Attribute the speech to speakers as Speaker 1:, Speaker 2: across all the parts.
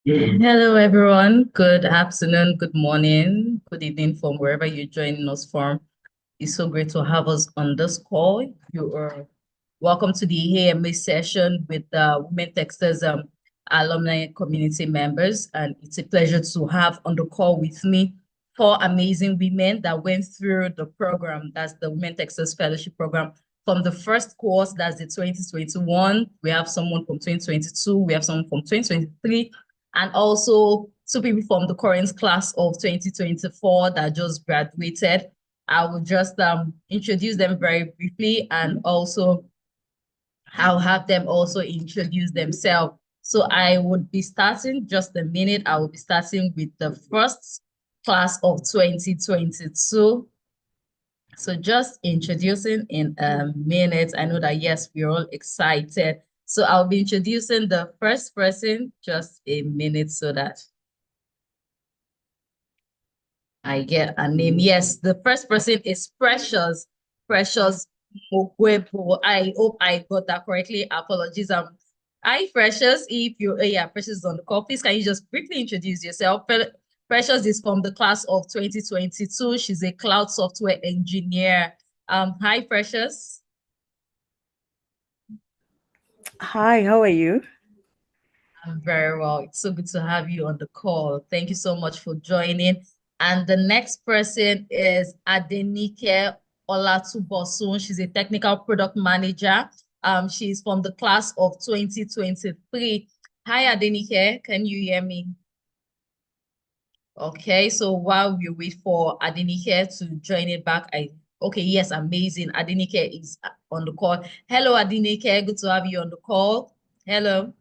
Speaker 1: Hello, everyone. Good afternoon, good morning, good evening from wherever you're joining us from. It's so great to have us on this call. You are welcome to the AMA session with the Women Techsters alumni community members. And it's a pleasure to have on the call with me four amazing women that went through the program. That's the Women Techsters Fellowship Program. From the first course, that's the 2021. We have someone from 2022. We have someone from 2023 and also two people from the current class of 2024 that just graduated. I will just introduce them very briefly, and also I'll have them also introduce themselves. So I would be starting just a minute. I will be starting with the first class of 2022. So just introducing in a minute. I know that, yes, we're all excited. So I'll be introducing the first person just a minute so that I get a name. Yes, the first person is Precious. Precious Mogwebo. I hope I got that correctly. Apologies. Hi, Precious. If you, yeah, Precious is on the call. Please, can you just briefly introduce yourself? Precious is from the class of 2022. She's a cloud software engineer. Hi, Precious.
Speaker 2: Hi, how are you?
Speaker 1: I'm very well. It's so good to have you on the call. Thank you so much for joining. And the next person is Adenike Olatubosun. She's a technical product manager. She's from the class of 2023. Hi, Adenike. Can you hear me? Okay, so while we wait for Adenike to join it back, okay, yes, amazing. Adenike is on the call. Hello, Adenike. Good to have you on the call. Hello.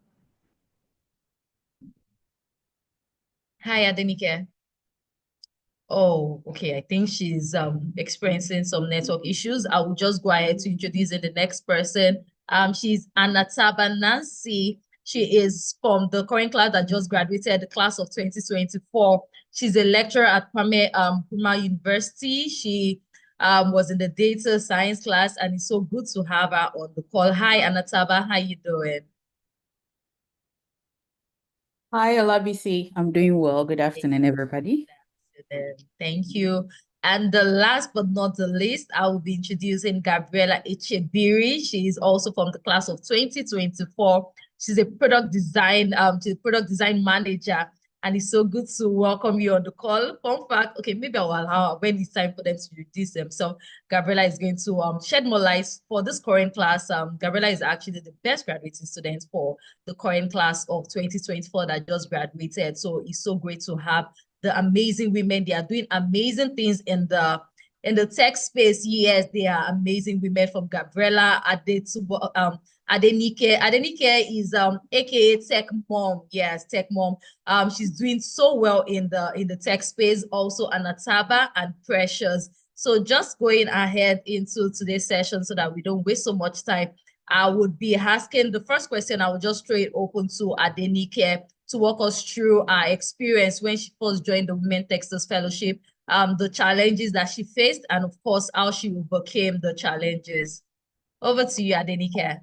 Speaker 1: Hi, Adenike. Oh, okay. I think she's experiencing some network issues. I will just go ahead to introduce the next person. She's Anataba Nancy. She is from the current class that just graduated, the class of 2024. She's a lecturer at Puma University. She was in the data science class, and it's so good to have her on the call. Hi, Anataba. How you doing?
Speaker 2: Hi, Olabisi. I'm doing well. Good afternoon, everybody.
Speaker 1: Thank you. And the last but not the least, I will be introducing Gabriela Echebiri. She is also from the class of 2024. She's a she's a product design manager. And it's so good to welcome you on the call. Fun fact, okay, maybe I'll allow when it's time for them to introduce themselves. Gabriela is going to shed more light for this current class. Gabriela is actually the best graduating student for the current class of 2024 that just graduated. So it's so great to have the amazing women. They are doing amazing things in the tech space. Yes, they are amazing women. From Gabriela Adenike. Adenike is aka Tech Mom. Yes, Tech Mom. She's doing so well in the tech space. Also Anataba and Precious. So just going ahead into today's session so that we don't waste so much time. I would be asking the first question. I will just throw it open to Adenike to walk us through our experience when she first joined the Women Techsters Fellowship, the challenges that she faced, and of course, how she overcame the challenges. Over to you, Adenike.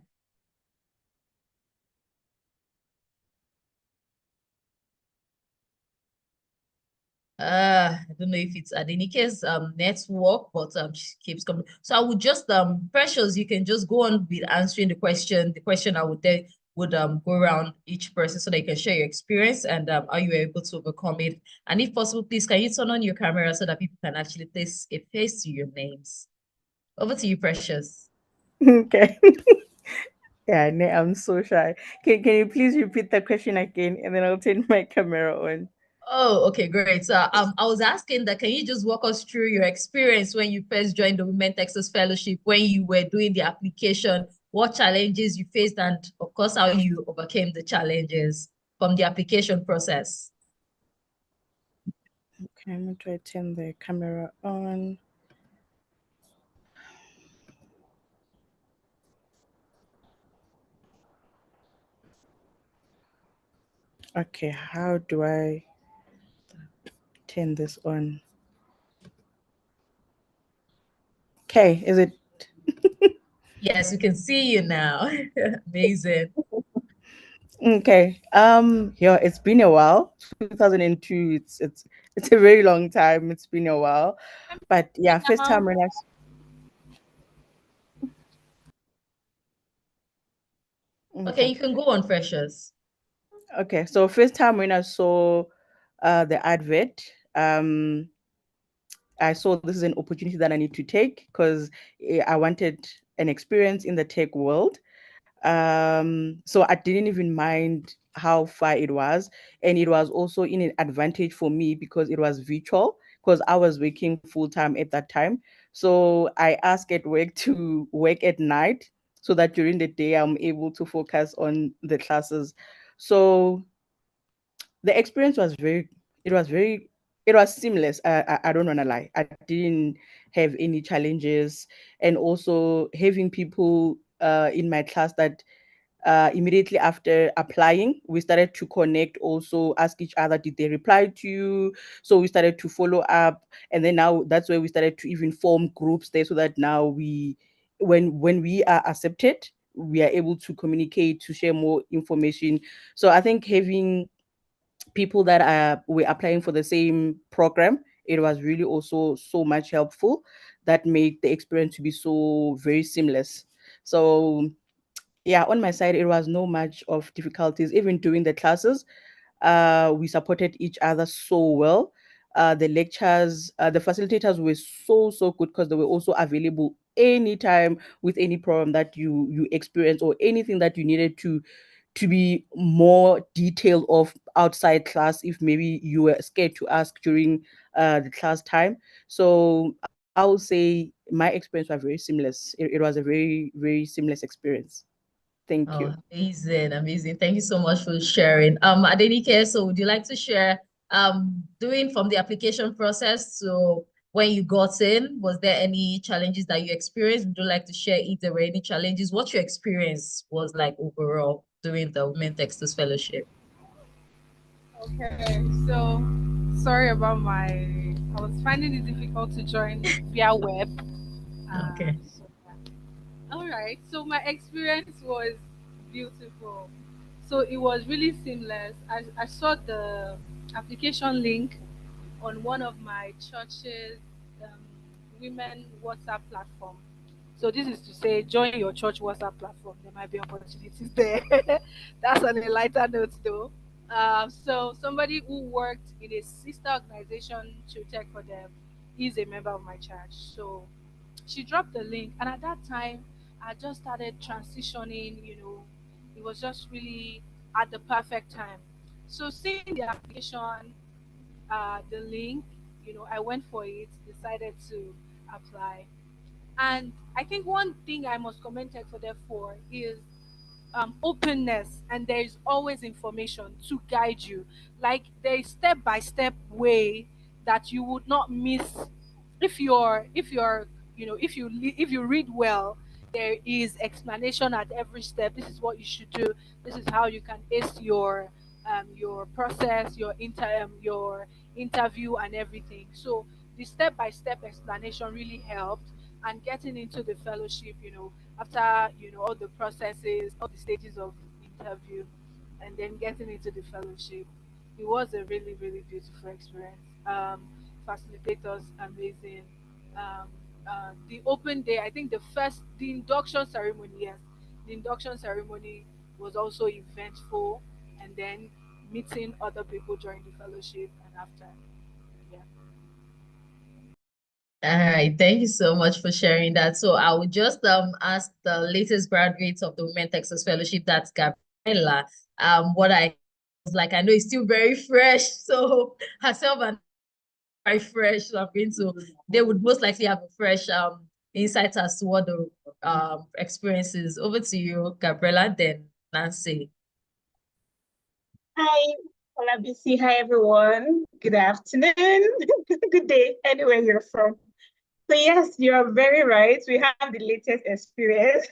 Speaker 1: I don't know if it's Adenike's network, but she keeps coming. So I would just Precious, you can just go on with answering the question. The question I would then would go around each person so they can share your experience and how you were able to overcome it. And if possible, please can you turn on your camera so that people can actually place a face to your names. Over to you, Precious.
Speaker 2: Okay. Yeah, I'm so shy. Can you please repeat the question again and then I'll turn my camera on?
Speaker 1: Oh, okay, great. So I was asking that can you just walk us through your experience when you first joined the Women Texas Fellowship, when you were doing the application, what challenges you faced, and of course, how you overcame the challenges from the application process.
Speaker 2: Okay, I'm going to turn the camera on. Okay, how do I turn this on? Okay, is it?
Speaker 1: Yes, we can see you now. Amazing.
Speaker 2: Okay. Yeah, it's been a while. 2002. It's a very long time. It's been a while, but yeah, first
Speaker 3: Now,
Speaker 2: time when I
Speaker 1: Okay,
Speaker 2: okay.
Speaker 1: you can go on freshers.
Speaker 2: Okay, so first time when I saw the advert, um, I saw this is an opportunity that I need to take because I wanted an experience in the tech world. So I didn't even mind how far it was, and it was also in an advantage for me because it was virtual because I was working full time at that time. So I asked at work to work at night so that during the day I'm able to focus on the classes. So the experience was very it was seamless. I don't want to lie, I didn't have any challenges, and also having people in my class that immediately after applying, we started to connect, also ask each other, did they reply to you? So we started to follow up. And then now that's where we started to even form groups there so that now when we are accepted, we are able to communicate, to share more information. So I think having people that are were applying for the same program, it was really also so much helpful, that made the experience to be so very seamless. So yeah, on my side, it was no much of difficulties. Even during the classes, we supported each other so well. The lectures, the facilitators were so good because they were also available anytime with any problem that you experience, or anything that you needed to be more detailed of outside class, if maybe you were scared to ask during the class time. So I would say my experience was very seamless. It was a very seamless experience. Thank you.
Speaker 1: Oh, amazing, amazing. Thank you so much for sharing. Adenike, so would you like to share doing from the application process to when you got in, was there any challenges that you experienced? Would you like to share if there were any challenges? What your experience was like overall doing the Women Texters Fellowship?
Speaker 3: okay, so sorry about I was finding it difficult to join via web.
Speaker 1: Okay.
Speaker 3: So, yeah. All right, so my experience was beautiful. So it was really seamless. I saw the application link on one of my church's um, women WhatsApp platform. So this is to say, join your church WhatsApp platform. There might be opportunities there. That's on a lighter note, though. So somebody who worked in a sister organization to Tech for Them is a member of my church. So she dropped the link, and at that time, I just started transitioning. It was just really at the perfect time. So seeing the application, the link, I went for it, decided to apply. And I think one thing I must commend Tech for Them for is openness, and there is always information to guide you. Like there is step by step way that you would not miss if you're if you read well. There is explanation at every step. This is what you should do. This is how you can ace your process, your interview and everything. So the step by step explanation really helped. And getting into the fellowship, after all the processes, all the stages of interview, and then getting into the fellowship, it was a really really beautiful experience. Facilitators amazing. um, the open day, I think the induction ceremony, yes, the induction ceremony was also eventful, and then meeting other people during the fellowship and after. Yeah.
Speaker 1: All right, thank you so much for sharing that. So I would just ask the latest graduates of the Women Texas Fellowship, that's Gabriela, what I was like, I know it's still very fresh. So herself and very fresh. So I'm going to they would most likely have a fresh insight as to what the experience is. Over to you, Gabriela, then Nancy.
Speaker 4: Hi, Olabisi. Hi, everyone. Good afternoon. Good day, anywhere you're from. So, yes, you're very right. We have the latest experience,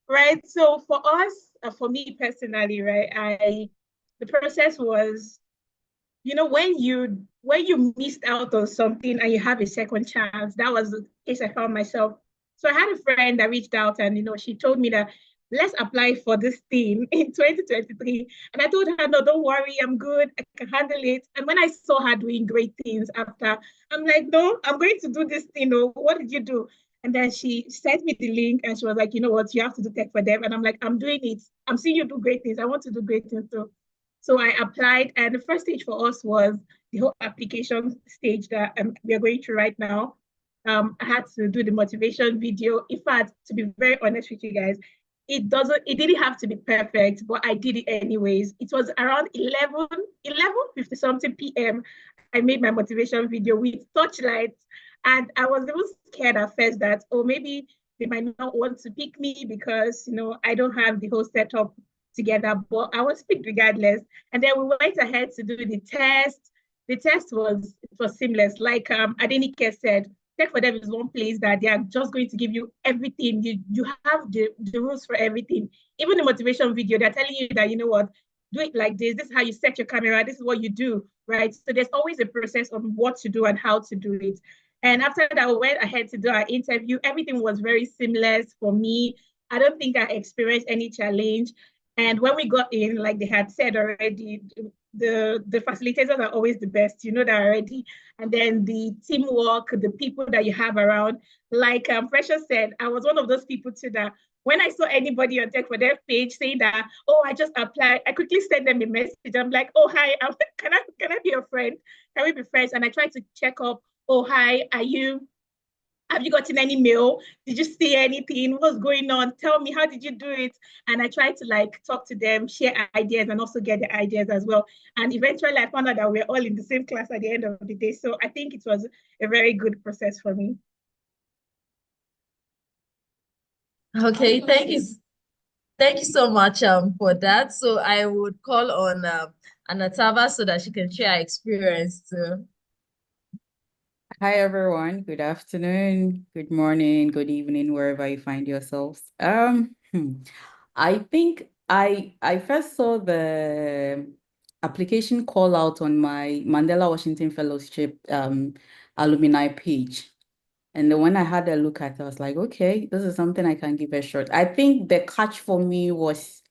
Speaker 4: right? So, for us, for me personally, right, the process was, when you missed out on something and you have a second chance. That was the case I found myself. So, I had a friend that reached out, and she told me that let's apply for this thing in 2023. And I told her, no, don't worry, I'm good, I can handle it. And when I saw her doing great things after, I'm like, no, I'm going to do this thing. Oh, what did you do? And then she sent me the link and she was like, you know what, you have to do tech for them. And I'm like, I'm doing it. I'm seeing you do great things. I want to do great things too. So I applied, and the first stage for us was the whole application stage that we are going through right now. I had to do the motivation video. In fact, to be very honest with you guys, it didn't have to be perfect, but I did it anyways. It was around 11:50 something p.m. I made my motivation video with touchlights, and I was even scared at first that, oh, maybe they might not want to pick me because, I don't have the whole setup together, but I was picked regardless. And then we went ahead to do the test. The test was seamless. Like Adenike said, Tech for Them is one place that they are just going to give you everything. You have the rules for everything. Even the motivation video, they're telling you that, you know what, do it like this. This is how you set your camera. This is what you do, right? So there's always a process of what to do and how to do it. And after that, we went ahead to do our interview. Everything was very seamless for me. I don't think I experienced any challenge. And when we got in, like they had said already, the facilitators are always the best, you know that already. And then the teamwork, the people that you have around, like Precious said, I was one of those people too that when I saw anybody on Tech for Their page saying that, oh, I just applied, I quickly send them a message. I'm like, oh, hi, can I be your friend? Can we be friends? And I try to check up, oh, hi, have you gotten any mail? Did you see anything? What's going on? Tell me, how did you do it? And I tried to like talk to them, share ideas, and also get the ideas as well. And eventually I found out that we're all in the same class at the end of the day. So I think it was a very good process for me.
Speaker 1: Okay, thank you so much for that. So I would call on Anatava so that she can share her experience too.
Speaker 5: Hi everyone, good afternoon, good morning, good evening, wherever you find yourselves. I think I first saw the application call out on my Mandela Washington Fellowship alumni page. And then when I had a look at it, I was like, okay, this is something I can give a shot. I think the catch for me was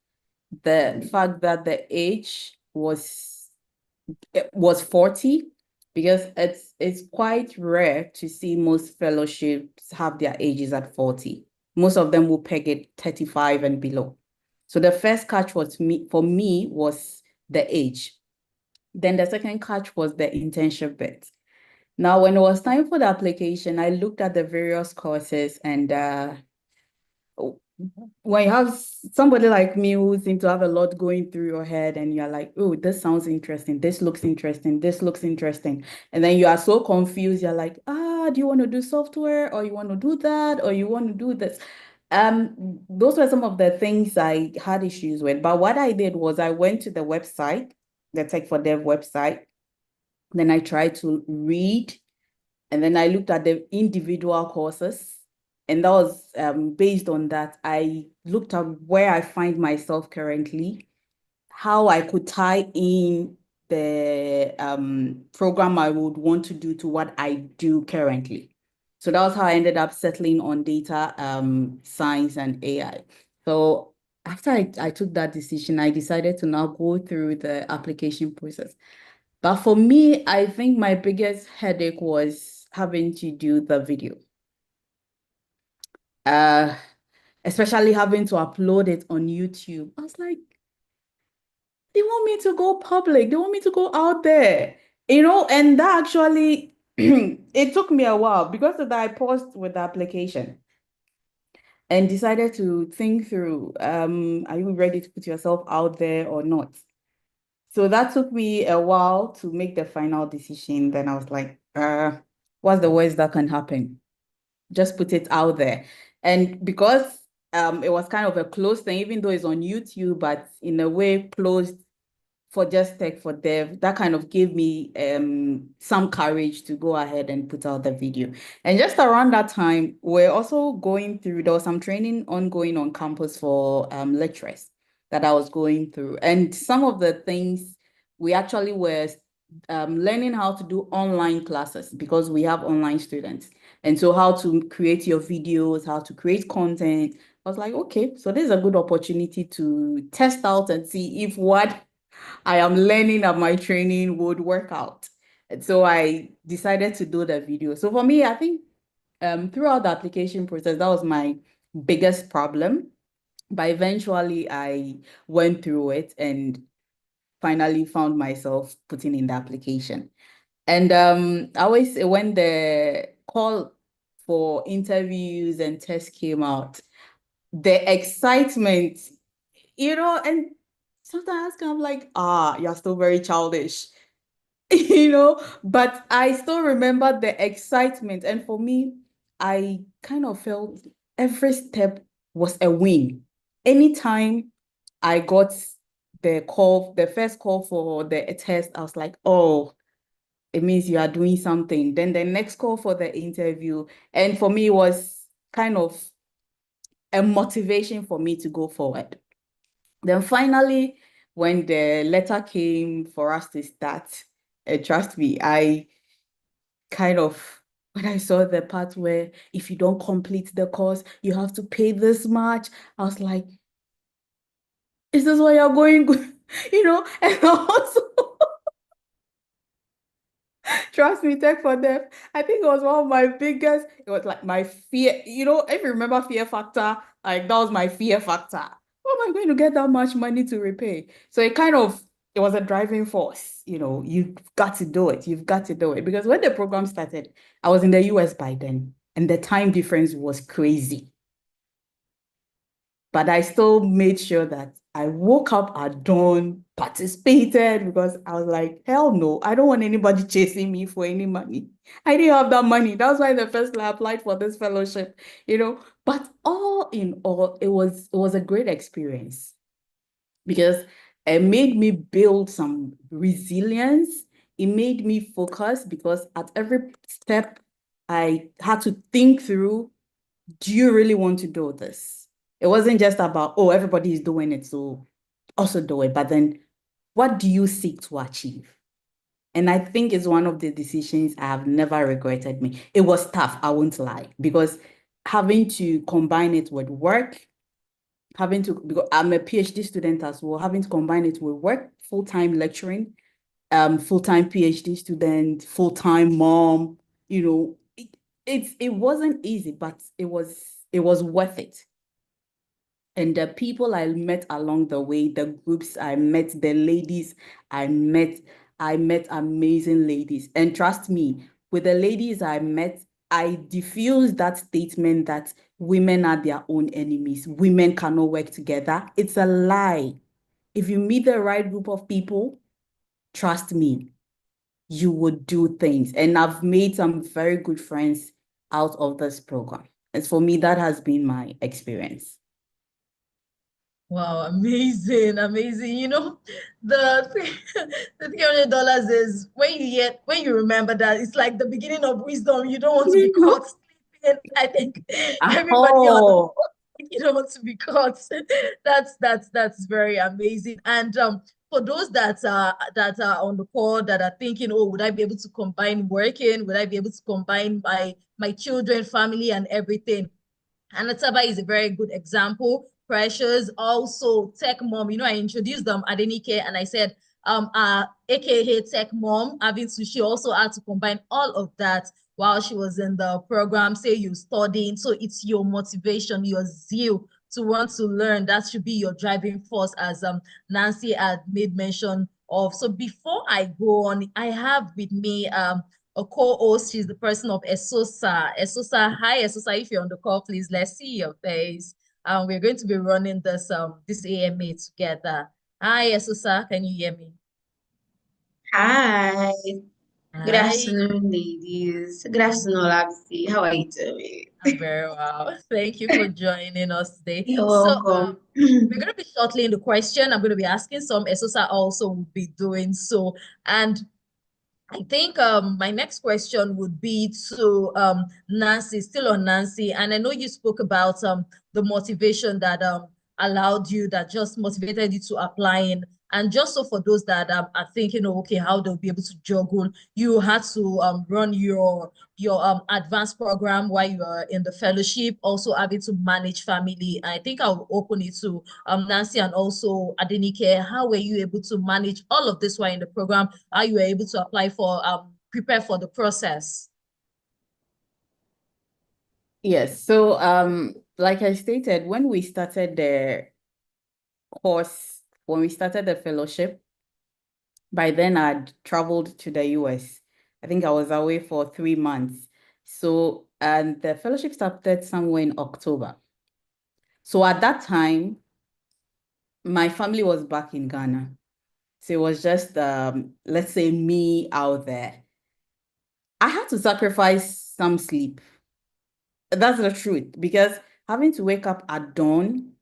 Speaker 5: the fact that the age was 40, because it's quite rare to see most fellowships have their ages at 40. Most of them will peg it 35 and below. So the first catch for me was the age. Then the second catch was the internship bit. Now, when it was time for the application, I looked at the various courses, and when you have somebody like me who seems to have a lot going through your head, and you're like, oh, this sounds interesting, this looks interesting, this looks interesting. And then you are so confused. You're like, do you want to do software, or you want to do that, or you want to do this? Those were some of the things I had issues with. But what I did was I went to the website, the Tech for Dev website. Then I tried to read, and then I looked at the individual courses. And that was based on that. I looked at where I find myself currently, how I could tie in the program I would want to do to what I do currently. So that was how I ended up settling on data science and AI. So after I took that decision, I decided to now go through the application process. But for me, I think my biggest headache was having to do the video. Especially having to upload it on YouTube. I was like, they want me to go public. They want me to go out there, and that actually, it took me a while because of that. I paused with the application and decided to think through, are you ready to put yourself out there or not? So that took me a while to make the final decision. Then I was like, what's the worst that can happen? Just put it out there. And because it was kind of a closed thing, even though it's on YouTube, but in a way closed for just Tech for Dev, that kind of gave me some courage to go ahead and put out the video. And just around that time, we're also going through, there was some training ongoing on campus for lecturers that I was going through. And some of the things we actually were learning how to do online classes, because we have online students. And so how to create your videos, how to create content, I was like, okay, so this is a good opportunity to test out and see if what I am learning at my training would work out. And so I decided to do the video. So for me, I think throughout the application process, that was my biggest problem. But eventually I went through it and finally found myself putting in the application. And I always say when the call for interviews and tests came out, the excitement, and sometimes I'm like, you're still very childish, but I still remember the excitement. And for me, I kind of felt every step was a win. Anytime I got the first call for the test, I was like, oh, it means you are doing something. Then the next call for the interview. And for me, it was kind of a motivation for me to go forward. Then finally, when the letter came for us to start, trust me, I kind of, when I saw the part where if you don't complete the course, you have to pay this much, I was like, is this where you're going? And also, trust me, Tech for Deaf, I think it was one of my biggest, it was like my fear, if you remember Fear Factor, like that was my fear factor. How am I going to get that much money to repay? So it was a driving force, you've got to do it. You've got to do it. Because when the program started, I was in the US by then, and the time difference was crazy. But I still made sure that I woke up at dawn, participated, because I was like, hell no, I don't want anybody chasing me for any money. I didn't have that money. That's why the first I applied for this fellowship, But all in all, it was a great experience because it made me build some resilience. It made me focus because at every step, I had to think through, do you really want to do this? It wasn't just about, oh, everybody is doing it, so also do it. But then what do you seek to achieve? And I think it's one of the decisions I have never regretted me. It was tough, I won't lie, because having to combine it with work, because I'm a PhD student as well, having to combine it with work, full-time lecturing, full-time PhD student, full-time mom, it wasn't easy, but it was worth it. And the people I met along the way, the groups I met, the ladies I met amazing ladies. And trust me, with the ladies I met, I diffused that statement that women are their own enemies. Women cannot work together. It's a lie. If you meet the right group of people, trust me, you would do things. And I've made some very good friends out of this program. And for me, that has been my experience.
Speaker 1: Wow, amazing, amazing. The the $300 is when you remember that it's like the beginning of wisdom. You don't want to be caught sleeping. I think everybody on you don't want to be caught. That's very amazing. And for those that are on the call that are thinking, oh, would I be able to combine working? Would I be able to combine my children, family, and everything? Anataba is a very good example. Precious, also Tech Mom. I introduced them Adenike, and I said, AKA Tech Mom, having to, she also had to combine all of that while she was in the program. Say you studying, so it's your motivation, your zeal to want to learn. That should be your driving force, as Nancy had made mention of. So before I go on, I have with me a co-host. She's the person of Esosa. Esosa, hi Esosa, if you're on the call, please let's see your face. We're going to be running this AMA together. Hi Esosa, can you hear me?
Speaker 6: Hi. Good
Speaker 1: Hi.
Speaker 6: afternoon, ladies. Good afternoon, Labsi. How are you doing?
Speaker 1: I'm very well. Thank you for joining us today.
Speaker 6: You're
Speaker 1: So
Speaker 6: welcome.
Speaker 1: we're going to be shortly in the question. I'm going to be asking some. Esosa also will be doing so. And I think my next question would be to Nancy, still on Nancy. And I know you spoke about the motivation that allowed you, that just motivated you to applying And just so for those that are thinking, okay, how they'll be able to juggle, you had to run your advanced program while you are in the fellowship, also having to manage family. I think I'll open it to Nancy and also Adenike. How were you able to manage all of this while in the program? How you were able to apply for prepare for the process?
Speaker 5: Yes, so like I stated, when we started the course, when we started the fellowship, by then I'd traveled to the US. I think I was away for 3 months. So, and the fellowship started somewhere in October. So at that time, my family was back in Ghana. So it was just, let's say, me out there. I had to sacrifice some sleep. That's the truth, because having to wake up at dawn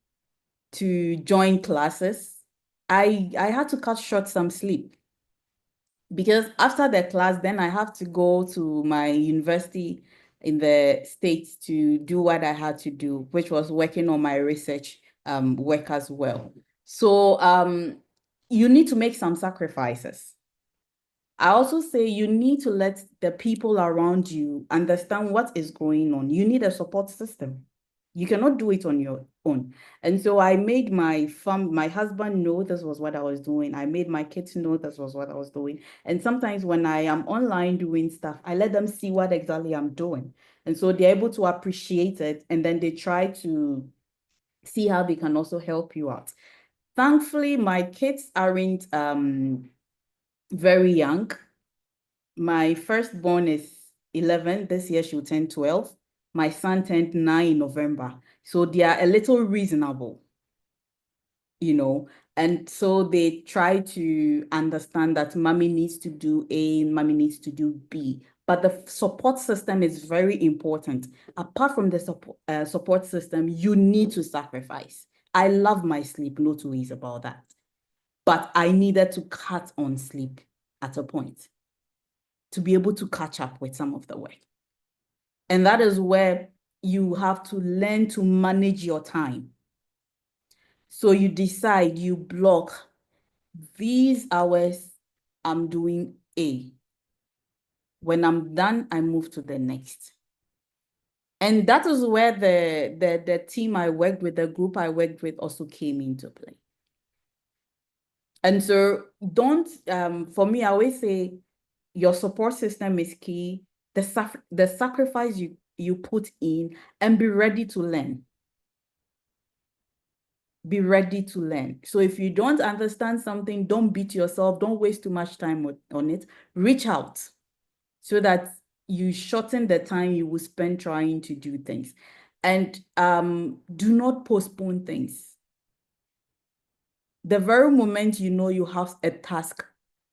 Speaker 5: to join classes, I had to cut short some sleep, because after the class, then I have to go to my university in the States to do what I had to do, which was working on my research work as well. So you need to make some sacrifices. I also say you need to let the people around you understand what is going on. You need a support system. You cannot do it on your own. And so I made my husband know this was what I was doing. I made my kids know this was what I was doing. And sometimes when I am online doing stuff, I let them see what exactly I'm doing. And so they're able to appreciate it. And then they try to see how they can also help you out. Thankfully, my kids aren't very young. My firstborn is 11. This year she will turn 12. My son turned 9 in November. So they are a little reasonable, and so they try to understand that mommy needs to do A, mommy needs to do B. But the support system is very important. Apart from the support system, you need to sacrifice. I love my sleep, no two ways about that. But I needed to cut on sleep at a point to be able to catch up with some of the work. And that is where you have to learn to manage your time. So you decide, you block these hours, I'm doing A. When I'm done, I move to the next. And that is where the team I worked with, the group I worked with also came into play. And so for me, I always say your support system is key. The sacrifice you put in, and be ready to learn. Be ready to learn. So if you don't understand something, don't beat yourself. Don't waste too much time on it. Reach out so that you shorten the time you will spend trying to do things. And do not postpone things. The very moment you know you have a task,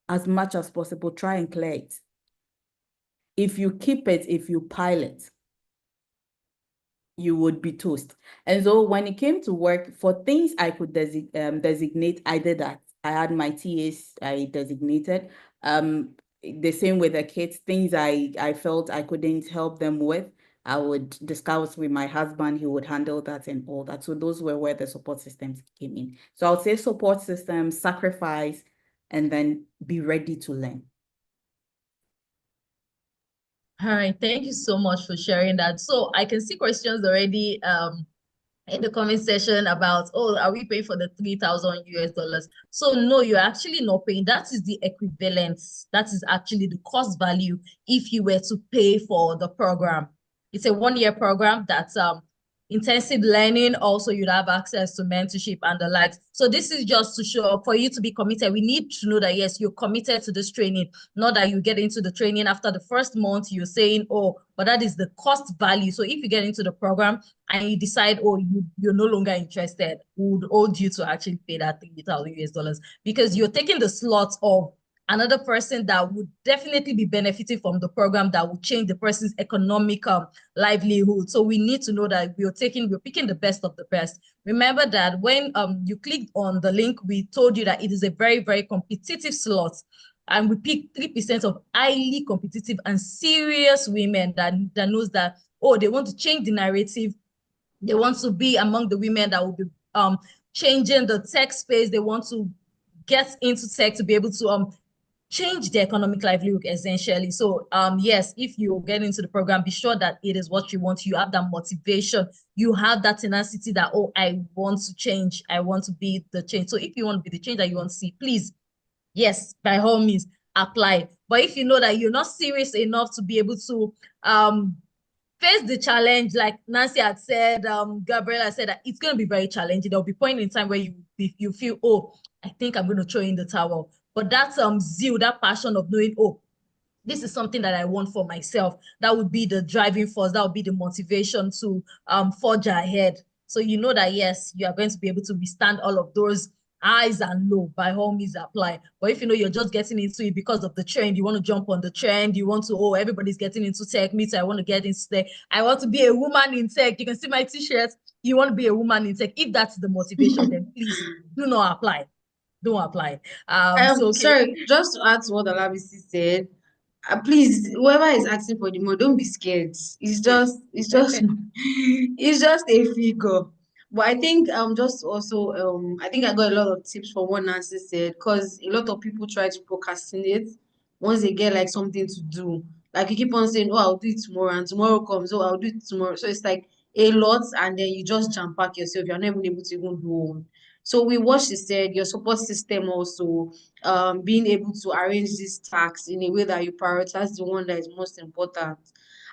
Speaker 5: as much as possible, try and clear it. If you keep it, if you pile it, you would be toast. And so when it came to work, for things I could designate, I did that. I had my TAs I designated. The same with the kids, things I felt I couldn't help them with, I would discuss with my husband, he would handle that and all that. So those were where the support systems came in. So I would say support system, sacrifice, and then be ready to learn.
Speaker 1: All right, thank you so much for sharing that. So I can see questions already in the comment section about, oh, are we paying for the 3,000 US dollars? So no, you're actually not paying. That is the equivalence. That is actually the cost value if you were to pay for the program. It's a 1-year program that's intensive learning. Also, you'd have access to mentorship and the likes. So this is just to show, for you to be committed, we need to know that, yes, you're committed to this training, not that you get into the training after the first month, you're saying, oh, but that is the cost value. So if you get into the program and you decide, oh, you're no longer interested, we would hold you to actually pay that 3,000 US dollars, because you're taking the slot of another person that would definitely be benefiting from the program, that would change the person's economic livelihood. So we need to know that we're picking the best of the best. Remember that when you clicked on the link, we told you that it is a very, very competitive slot. And we picked 3% of highly competitive and serious women that knows that, oh, they want to change the narrative. They want to be among the women that will be changing the tech space. They want to get into tech to be able to change their economic livelihood essentially. So yes, if you get into the program, be sure that it is what you want. You have that motivation, you have that tenacity that, oh, I want to change, I want to be the change. So if you want to be the change that you want to see, please, yes, by all means, apply. But if you know that you're not serious enough to be able to face the challenge, like Nancy had said, Gabriella said that it's going to be very challenging. There'll be point in time where you feel, oh, I think I'm going to throw in the towel. But that zeal, that passion of knowing, oh, this is something that I want for myself, that would be the driving force, that would be the motivation to forge ahead. So you know that, yes, you are going to be able to withstand all of those highs and low. By all means, apply. But if you know you're just getting into it because of the trend, you want to jump on the trend, you want to, oh, everybody's getting into tech, me too, I want to get into tech, I want to be a woman in tech. You can see my t-shirts, you want to be a woman in tech. If that's the motivation, then please do not apply. Don't apply. So okay.
Speaker 6: Sorry, just to add to what Alabisi said, please, whoever is asking for the money, don't be scared. It's just a figure. But I think just also I think I got a lot of tips from what Nancy said, because a lot of people try to procrastinate once they get like something to do. Like you keep on saying, oh, I'll do it tomorrow, and tomorrow comes, oh, I'll do it tomorrow. So it's like a lot, and then you just jump pack yourself. You're not even able to even do one. So we what she said, your support system also, being able to arrange these tasks in a way that you prioritize the one that is most important.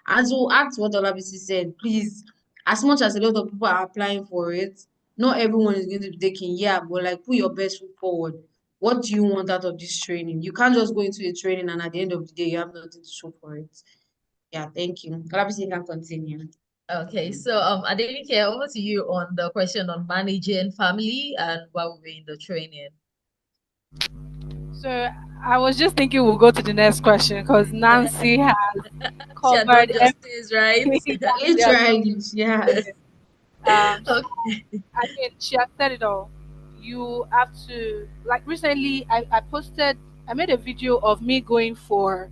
Speaker 6: And to add to what Olabisi said, please, as much as a lot of people are applying for it, not everyone is going to be taking, yeah, but like put your best foot forward. What do you want out of this training? You can't just go into a training and at the end of the day you have nothing to show for it. Yeah, thank you. Olabisi can continue.
Speaker 1: Okay, so Adenike, over to you on the question on managing family and while we're in the training.
Speaker 3: So I was just thinking we'll go to the next question because Nancy has
Speaker 1: She had done
Speaker 3: covered
Speaker 1: justice, right?
Speaker 3: everything.
Speaker 6: Literally, yeah.
Speaker 3: So
Speaker 1: Okay.
Speaker 3: I mean, she has said it all. You have to, like, recently I made a video of me going for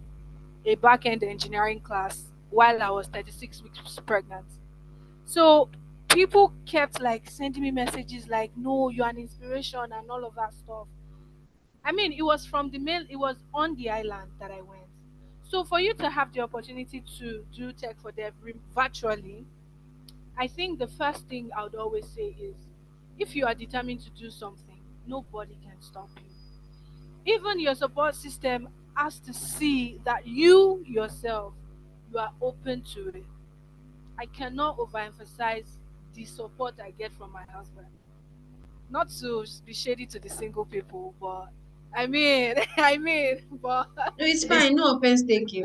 Speaker 3: a back-end engineering class while I was 36 weeks pregnant. So people kept like sending me messages like, no, you're an inspiration and all of that stuff. I mean, it was from the mail, it was on the island that I went. So for you to have the opportunity to do tech for dev virtually, I think the first thing I would always say is if you are determined to do something, nobody can stop you. Even your support system has to see that you yourself you are open to it. I cannot overemphasize the support I get from my husband. Not to be shady to the single people, but I mean, but
Speaker 6: No, it's
Speaker 1: It's
Speaker 6: fine. No offense taken.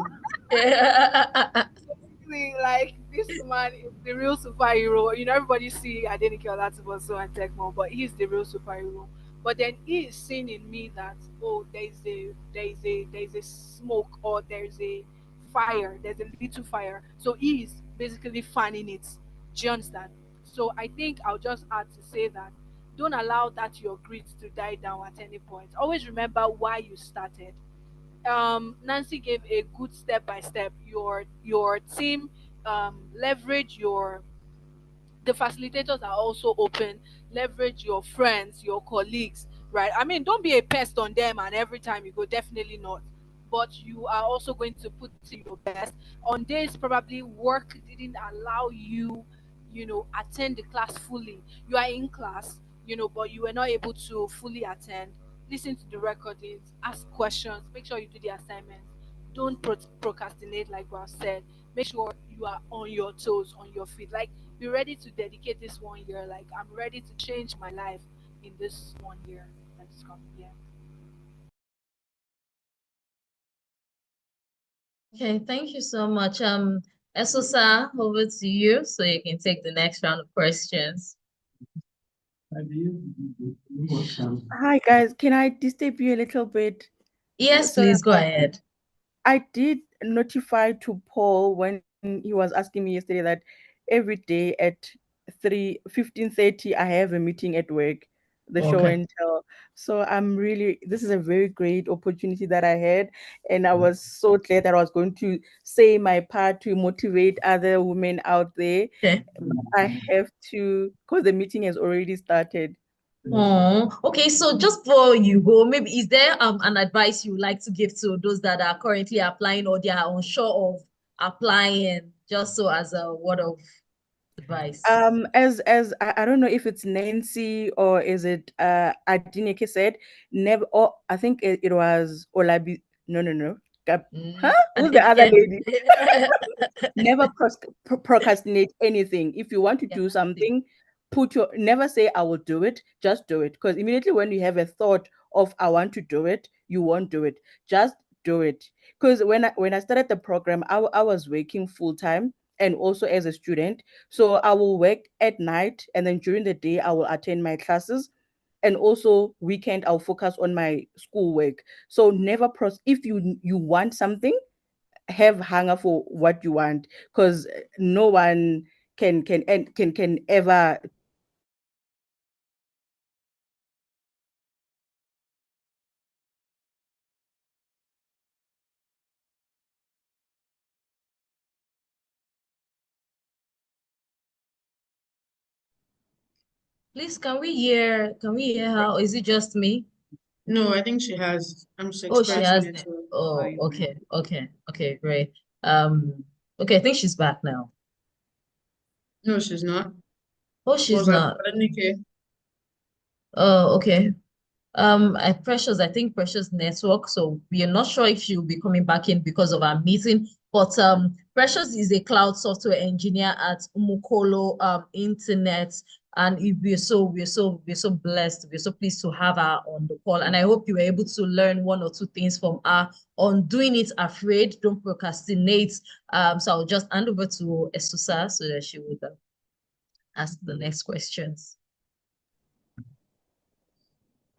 Speaker 3: basically, like this man is the real superhero. You know, everybody see Adenike Olatiboso and Tekmo, but he's the real superhero. But then he is seeing in me that oh, there is a smoke or there's a fire, there's a little fire. So he is basically fanning it. Do you understand? So I think I'll just add to say that don't allow that your grit to die down at any point. Always remember why you started. Nancy gave a good step by step. Your team leverage your the facilitators are also open. Leverage your friends, your colleagues, right? I mean, don't be a pest on them and every time you go, definitely not. But you are also going to put in your best. On days probably work didn't allow you, attend the class fully. You are in class, but you were not able to fully attend. Listen to the recordings, ask questions, make sure you do the assignments. Don't procrastinate, like we have said. Make sure you are on your toes, on your feet. Like be ready to dedicate this 1 year. Like I'm ready to change my life in this 1 year that is coming. Yeah.
Speaker 1: okay, thank you so much. Esosa, over to you so you can take the next round of questions.
Speaker 2: Hi guys, can I disturb you a little bit?
Speaker 1: Yes,
Speaker 2: Sorry
Speaker 1: please go
Speaker 2: about
Speaker 1: ahead.
Speaker 2: I did notify to Paul when he was asking me yesterday that every day at 3:15:30 I have a meeting at work, the show
Speaker 1: Okay.
Speaker 2: and tell. So this is a very great opportunity that I had, and I was so glad that I was going to say my part to motivate other women out there.
Speaker 1: Okay.
Speaker 2: I have to, because the meeting has already started.
Speaker 1: Oh, okay. So just before you go, maybe is there an advice you would like to give to those that are currently applying or they are unsure of applying, just so as a word of advice?
Speaker 2: As I don't know if it's Nancy or is it Adineke said, never, or I think it was Olabi. No. Huh?
Speaker 1: I
Speaker 2: Who's the
Speaker 1: think
Speaker 2: other
Speaker 1: yeah.
Speaker 2: lady? Never procrastinate anything. If you want to
Speaker 1: Yeah,
Speaker 2: do
Speaker 1: that's it.
Speaker 2: something, never say I will do it, just do it. Because immediately when you have a thought of I want to do it, you won't do it. Just do it. Because when I started the program, I was working full time and also as a student. So I will work at night and then during the day I will attend my classes. And also weekend I'll focus on my schoolwork. So never if you want something, have hunger for what you want, because no one can ever.
Speaker 1: Please, can we hear how? Is it just me?
Speaker 6: No, I think she has. I'm just
Speaker 1: Oh, she
Speaker 6: experiencing
Speaker 1: has.
Speaker 6: network.
Speaker 1: Oh, okay, great. Okay, I think she's back now.
Speaker 6: No, she's not.
Speaker 1: Oh, she's
Speaker 6: Was like,
Speaker 1: not.
Speaker 6: okay.
Speaker 1: Oh, okay. I think Precious network, so we are not sure if she'll be coming back in because of our meeting. But Precious is a cloud software engineer at Umukolo Internet, and we're so blessed. We're so pleased to have her on the call, and I hope you were able to learn one or two things from her on doing it afraid. Don't procrastinate. So I'll just hand over to Esusa so that she would ask the next questions.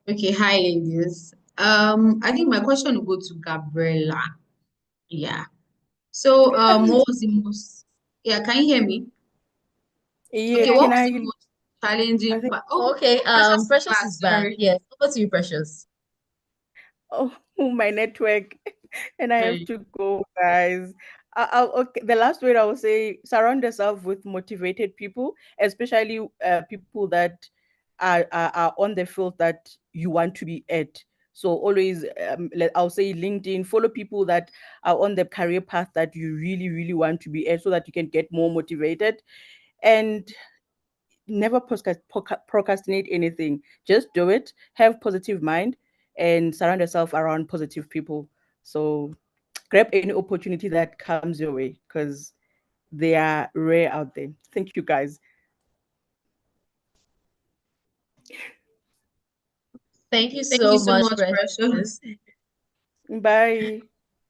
Speaker 6: Okay, hi ladies. I think my question will go to Gabriella. Yeah. So, what was the most, yeah, can you hear me?
Speaker 2: Yeah,
Speaker 6: Okay,
Speaker 4: Yeah.
Speaker 6: what
Speaker 2: can
Speaker 6: was
Speaker 2: I?
Speaker 6: the most
Speaker 2: I
Speaker 6: challenging
Speaker 2: think.
Speaker 6: part? Oh,
Speaker 1: Okay,
Speaker 6: Precious is
Speaker 1: Precious
Speaker 6: back,
Speaker 1: is back.
Speaker 6: sorry.
Speaker 1: Yes, over to you, Precious.
Speaker 2: Oh, my network, and I have
Speaker 6: Sorry.
Speaker 2: to go, guys. Okay, the last word I will say: surround yourself with motivated people, especially people that are on the field that you want to be at. So always, I'll say LinkedIn. Follow people that are on the career path that you really, really want to be at, so that you can get more motivated. And never procrastinate anything. Just do it. Have positive mind and surround yourself around positive people. So grab any opportunity that comes your way, because they are rare out there. Thank you, guys.
Speaker 1: Thank you
Speaker 6: Thank you
Speaker 1: so
Speaker 6: so
Speaker 1: much,
Speaker 6: much,
Speaker 1: Precious.
Speaker 6: Precious.
Speaker 2: Bye.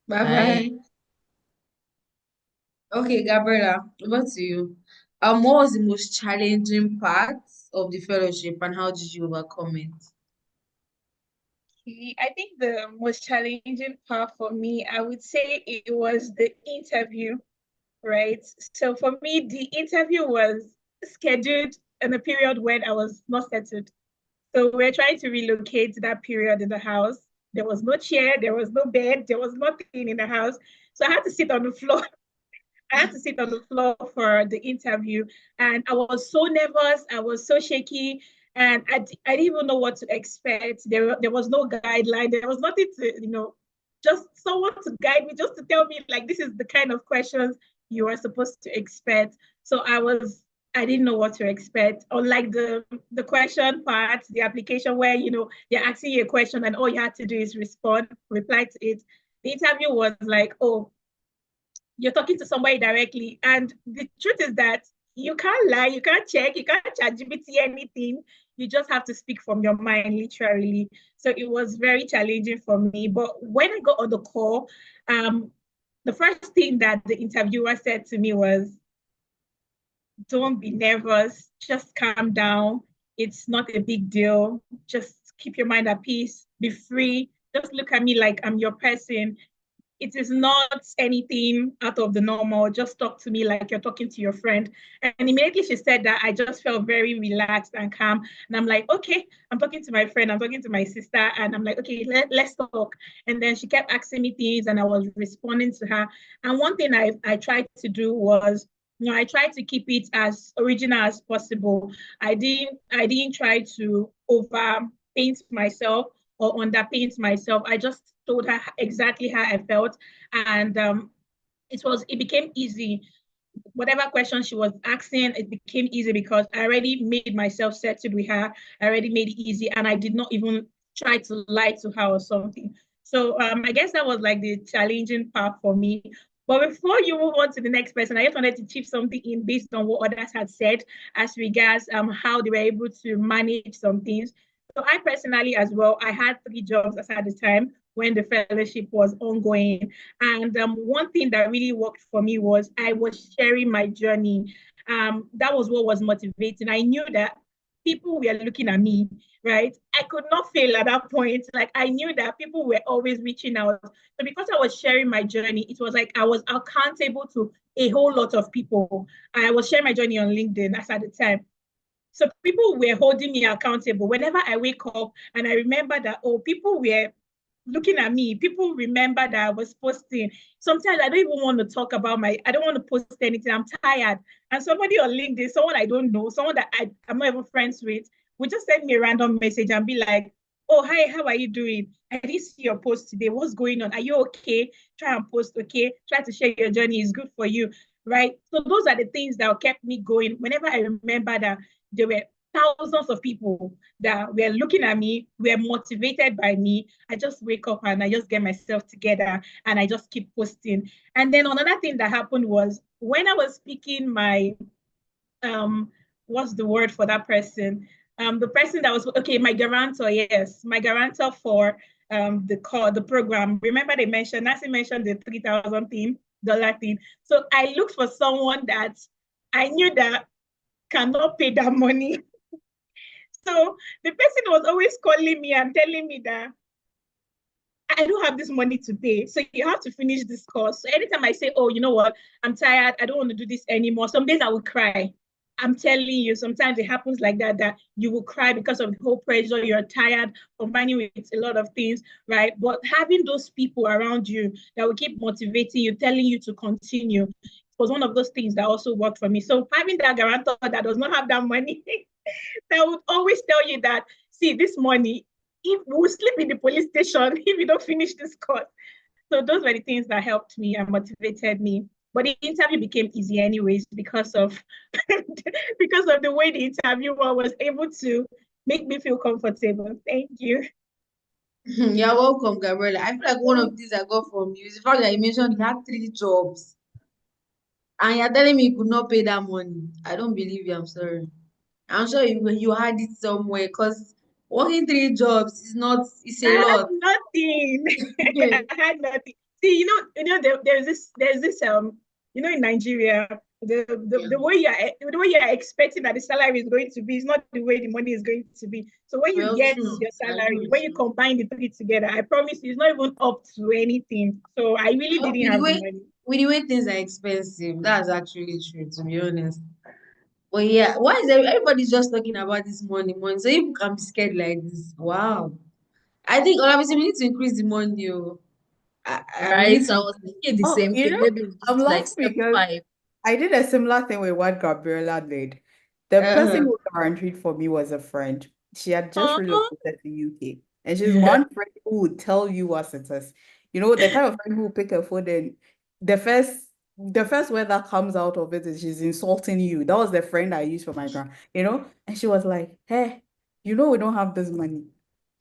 Speaker 6: Bye
Speaker 1: Bye.
Speaker 6: bye. Okay, Gabriella, over to you. What was the most challenging part of the fellowship and how did you overcome it?
Speaker 4: I think the most challenging part for me, I would say it was the interview, right? So for me, the interview was scheduled in a period when I was not settled. So we're trying to relocate that period in the house. There was no chair, there was no bed, there was nothing in the house. So I had to sit on the floor. I had to sit on the floor for the interview, and I was so nervous. I was so shaky, and I didn't even know what to expect. There was no guideline. There was nothing to, just someone to guide me, just to tell me like this is the kind of questions you are supposed to expect. So I didn't know what to expect. Unlike the question part, the application where they're asking you a question and all you had to do is reply to it. The interview was like, oh, you're talking to somebody directly. And the truth is that you can't lie, you can't check, you can't chat GPT anything. You just have to speak from your mind, literally. So it was very challenging for me. But when I got on the call, the first thing that the interviewer said to me was, don't be nervous, just calm down. It's not a big deal. Just keep your mind at peace, be free. Just look at me like I'm your person. It is not anything out of the normal. Just talk to me like you're talking to your friend. And immediately she said that, I just felt very relaxed and calm. And I'm like, okay, I'm talking to my friend, I'm talking to my sister. And I'm like, okay, let's talk. And then she kept asking me things and I was responding to her. And one thing I tried to do was I tried to keep it as original as possible. I didn't try to over paint myself or underpaint myself. I just told her exactly how I felt, and it became easy. Whatever question she was asking, it became easy because I already made myself settled with her. I already made it easy, and I did not even try to lie to her or something. So I guess that was like the challenging part for me. But before you move on to the next person, I just wanted to chip something in based on what others had said as regards how they were able to manage some things. So I personally as well, I had 3 jobs at the time when the fellowship was ongoing. And one thing that really worked for me was I was sharing my journey. That was what was motivating. I knew that people were looking at me, right? I could not fail at that point. Like I knew that people were always reaching out. So because I was sharing my journey, it was like I was accountable to a whole lot of people. I was sharing my journey on LinkedIn as at the time. So people were holding me accountable. Whenever I wake up and I remember that, oh, people were looking at me, people remember that I was posting. Sometimes I don't even want to talk about I don't want to post anything. I'm tired. And somebody on LinkedIn, someone I don't know, someone that I'm not even friends with, would just send me a random message and be like, oh, hi, how are you doing? I didn't see your post today. What's going on? Are you okay? Try and post, okay? Try to share your journey. It's good for you, right? So those are the things that kept me going. Whenever I remember that there were thousands of people that were looking at me, were motivated by me. I just wake up and I just get myself together and I just keep posting. And then another thing that happened was when I was speaking my what's the word for that person? The person that was okay, my guarantor, yes, my guarantor for the program. Remember they mentioned Nancy mentioned the 3,000 thing, dollar thing. So I looked for someone that I knew that cannot pay that money. So the person was always calling me and telling me that I don't have this money to pay. So you have to finish this course. So anytime I say, oh, you know what, I'm tired, I don't want to do this anymore, some days I will cry. I'm telling you, sometimes it happens like that, that you will cry because of the whole pressure, you're tired, combining with a lot of things, right? But having those people around you that will keep motivating you, telling you to continue, was one of those things that also worked for me. So having that guarantor that does not have that money, that would always tell you that, see, this money, if we'll sleep in the police station if you don't finish this course. So those were the things that helped me and motivated me. But the interview became easy anyways because of because of the way the interviewer was able to make me feel comfortable. Thank you.
Speaker 6: You're welcome, Gabriella. I feel like one of these I got from you is the fact that you mentioned you had 3 jobs and you're telling me you could not pay that money. I don't believe you. I'm sorry. I'm sure you had it somewhere because working 3 jobs is not, it's a
Speaker 4: I had
Speaker 6: lot.
Speaker 4: nothing. I had nothing. See, there's this in Nigeria,
Speaker 6: Yeah.
Speaker 4: the way you are expecting that the salary is going to be is not the way the money is going to be. So when you
Speaker 6: Well,
Speaker 4: get
Speaker 6: true.
Speaker 4: your
Speaker 6: I agree
Speaker 4: salary, when
Speaker 6: with
Speaker 4: you
Speaker 6: you.
Speaker 4: combine the three together, I promise you, it's not even up to anything. So I really
Speaker 6: Well,
Speaker 4: didn't have the money.
Speaker 6: with the way things are expensive, that's actually true, to be honest. But yeah, why is everybody's just talking about this money? So you can be scared like this. Wow. I think obviously we need to increase the money. Oh. We
Speaker 1: Right?
Speaker 6: need
Speaker 1: So I
Speaker 6: to
Speaker 1: was thinking the
Speaker 5: Oh,
Speaker 1: same thing. Maybe we
Speaker 5: I'm
Speaker 1: put like
Speaker 5: laughing
Speaker 1: step
Speaker 5: because
Speaker 1: five.
Speaker 5: I did a similar thing with what Gabriella did. The person
Speaker 6: uh,
Speaker 5: who guaranteed for me was a friend. She had just
Speaker 1: Uh-huh.
Speaker 5: relocated to UK. And she's one friend who would tell you what it is. You know, the kind of friend who will pick a phone and the first the first word that comes out of it is she's insulting you. That was the friend I used for my grand, And she was like, hey, we don't have this money.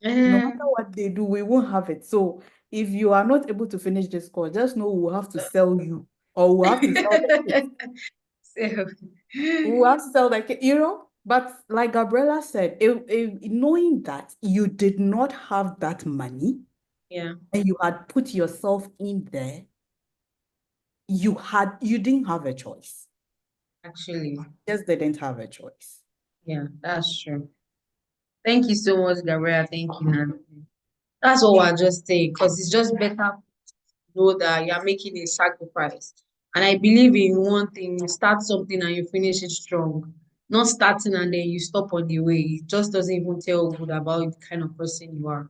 Speaker 5: No
Speaker 6: uh,
Speaker 5: matter what they do, we won't have it. So if you are not able to finish this course, just know we'll have to sell you, or we'll have to sell the kids.
Speaker 6: so,
Speaker 5: We'll have to sell the kid. But like Gabriella said, knowing that you did not have that money
Speaker 6: yeah,
Speaker 5: and you had put yourself in there, you didn't have a choice.
Speaker 6: actually,
Speaker 5: Just didn't have a choice.
Speaker 6: yeah, that's true. Thank you so much, Gabriela. Thank you, Nancy. That's what we're just saying, because it's just better to know that you're making a sacrifice. And I believe in one thing, you start something and you finish it strong. Not starting and then you stop on the way. It just doesn't even tell good about the kind of person you are.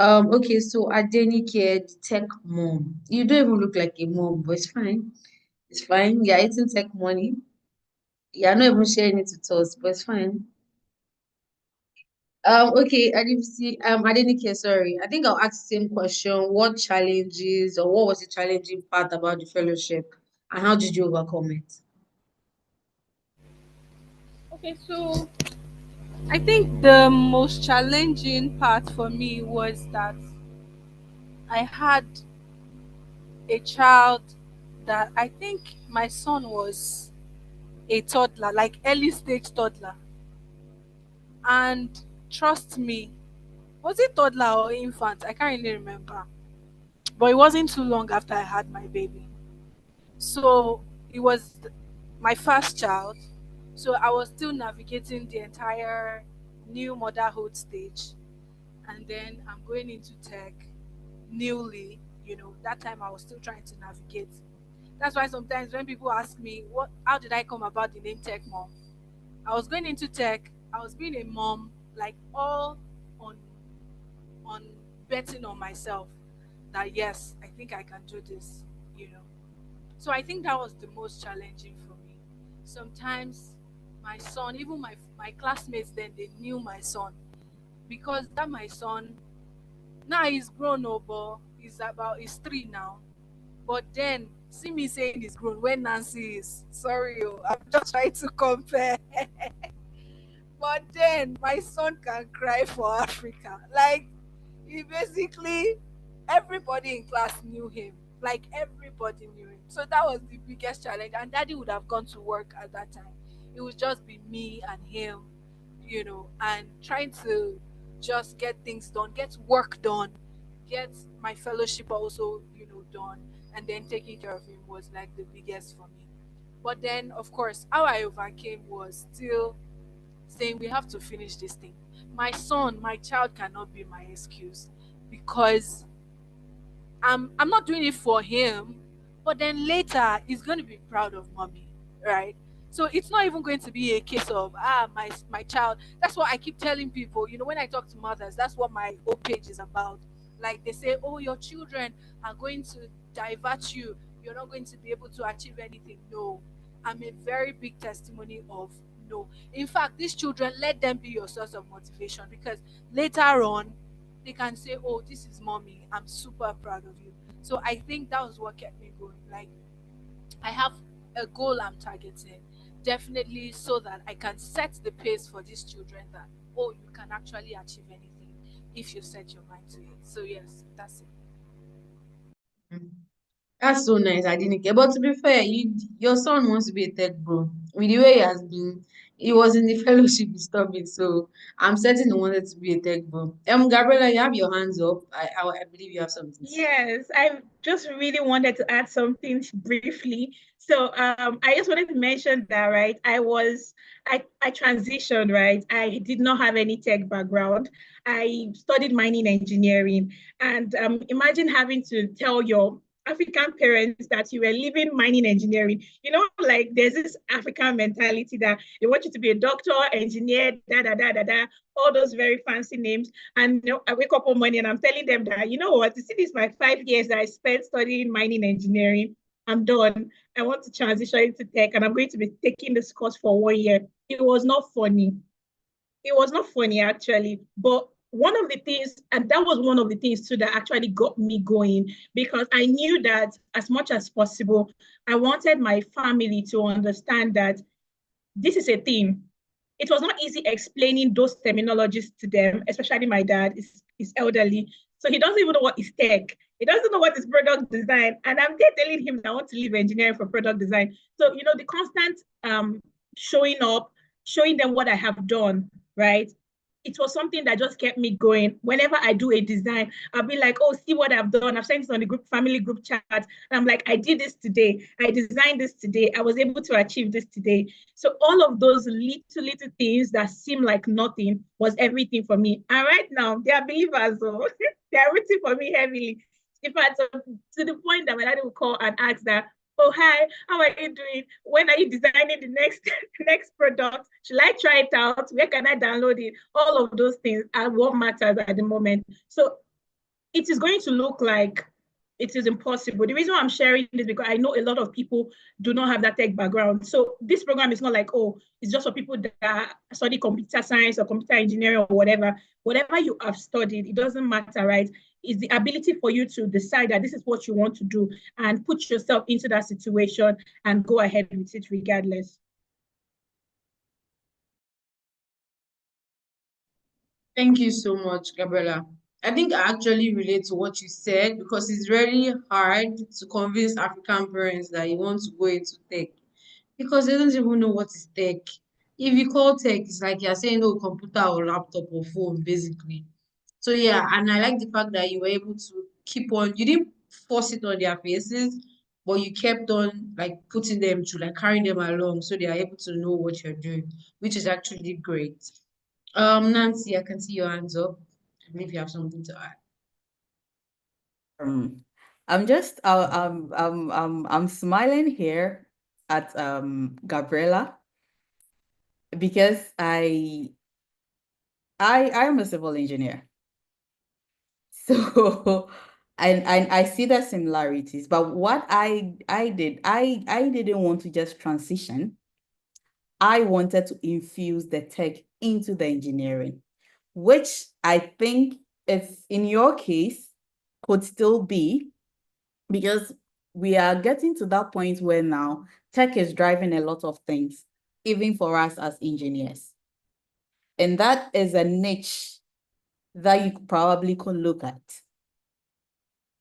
Speaker 6: Okay, so Adenike, the tech mom. You don't even look like a mom, but it's fine. It's fine. You're eating tech money. You're not even sharing it with us, but it's fine. Okay, Adenike, sorry. I think I'll ask the same question. What challenges or what was the challenging part about the fellowship and how did you overcome it?
Speaker 3: Okay, so I think the most challenging part for me was that I had a child that I think my son was a toddler, like early stage toddler. And trust me, was it toddler or infant? I can't really remember. But it wasn't too long after I had my baby. So it was my first child. So I was still navigating the entire new motherhood stage. And then I'm going into tech newly. That time I was still trying to navigate. That's why sometimes when people ask me, how did I come about the name Tech Mom? I was going into tech, I was being a mom, like all on on betting on myself that yes, I think I can do this, you know. So I think that was the most challenging for me. Sometimes my son, even my classmates then they knew my son because that my son now he's grown up, but he's 3 now. But then see me saying he's grown when Nancy is sorry, I'm just trying to compare. But then my son can cry for Africa. Like he basically everybody in class knew him. Like everybody knew him. So that was the biggest challenge. And daddy would have gone to work at that time. It would just be me and him, and trying to just get things done, get work done, get my fellowship also, done, and then taking care of him was like the biggest for me. But then of course how I overcame was still saying we have to finish this thing. My son, my child cannot be my excuse because I'm not doing it for him, but then later he's going to be proud of mommy, right? So it's not even going to be a case of my child. That's what I keep telling people. When I talk to mothers, that's what my whole page is about. Like they say, oh, your children are going to divert you. You're not going to be able to achieve anything. No, I'm a very big testimony of no. In fact, these children, let them be your source of motivation because later on they can say, oh, this is mommy, I'm super proud of you. So I think that was what kept me going. Like I have a goal I'm targeting, definitely, so that I can set the pace for these children that, oh, you can actually achieve anything if you set your mind to it. So yes, that's it.
Speaker 6: Mm. That's so nice, Adenike. But to be fair, your son wants to be a tech bro. With the way he has been, he was in the fellowship he stopped it. So I'm certain he wanted to be a tech bro. Gabriela, you have your hands up. I believe you have something to say.
Speaker 4: Yes, I just really wanted to add something briefly. So I just wanted to mention that, right? I transitioned, right? I did not have any tech background. I studied mining engineering. And imagine having to tell your African parents that you were leaving mining engineering. Like there's this African mentality that they want you to be a doctor, engineer, da da da da da, all those very fancy names. And I wake up one morning and I'm telling them that, you know what, you see this my 5 years that I spent studying mining engineering. I'm done. I want to transition into tech and I'm going to be taking this course for 1 year. It was not funny. It was not funny actually. But one of the things, and that was one of the things too that actually got me going, because I knew that as much as possible, I wanted my family to understand that this is a thing. It was not easy explaining those terminologies to them, especially my dad is elderly. So he doesn't even know what is tech. He doesn't know what is product design. And I'm there telling him that I want to leave engineering for product design. So, the constant showing up, showing them what I have done, right? It was something that just kept me going. Whenever I do a design, I'll be like, oh, see what I've done. I've sent this on the family group chat. And I'm like, I did this today. I designed this today. I was able to achieve this today. So all of those little things that seem like nothing was everything for me. And right now, they are believers. So they are rooting for me heavily. In fact, to the point that my daddy will call and ask that, oh, hi, how are you doing? When are you designing the next next product? Should I try it out? Where can I download it? All of those things are what matters at the moment. So it is going to look like it is impossible. The reason why I'm sharing this because I know a lot of people do not have that tech background. So this program is not like, oh, it's just for people that study computer science or computer engineering or whatever. Whatever you have studied, it doesn't matter, right? It's the ability for you to decide that this is what you want to do and put yourself into that situation and go ahead with it regardless.
Speaker 6: Thank you so much, Gabriela. I think I actually relate to what you said because it's very hard to convince African parents that you want to go into tech because they don't even know what is tech. If you call tech, it's like you're saying, oh, computer or laptop or phone, basically. So yeah, and I like the fact that you were able to keep on, you didn't force it on their faces, but you kept on like putting them to like carrying them along so they are able to know what you're doing, which is actually great. Nancy, I can see your hands up. I believe you have something to add.
Speaker 5: Um, I'm just I'm smiling here at Gabriela because I am a civil engineer. So and I see the similarities, but what I did, I didn't want to just transition. I wanted to infuse the tech into the engineering, which I think if in your case could still be because we are getting to that point where now tech is driving a lot of things, even for us as engineers. And that is a niche that you probably could look at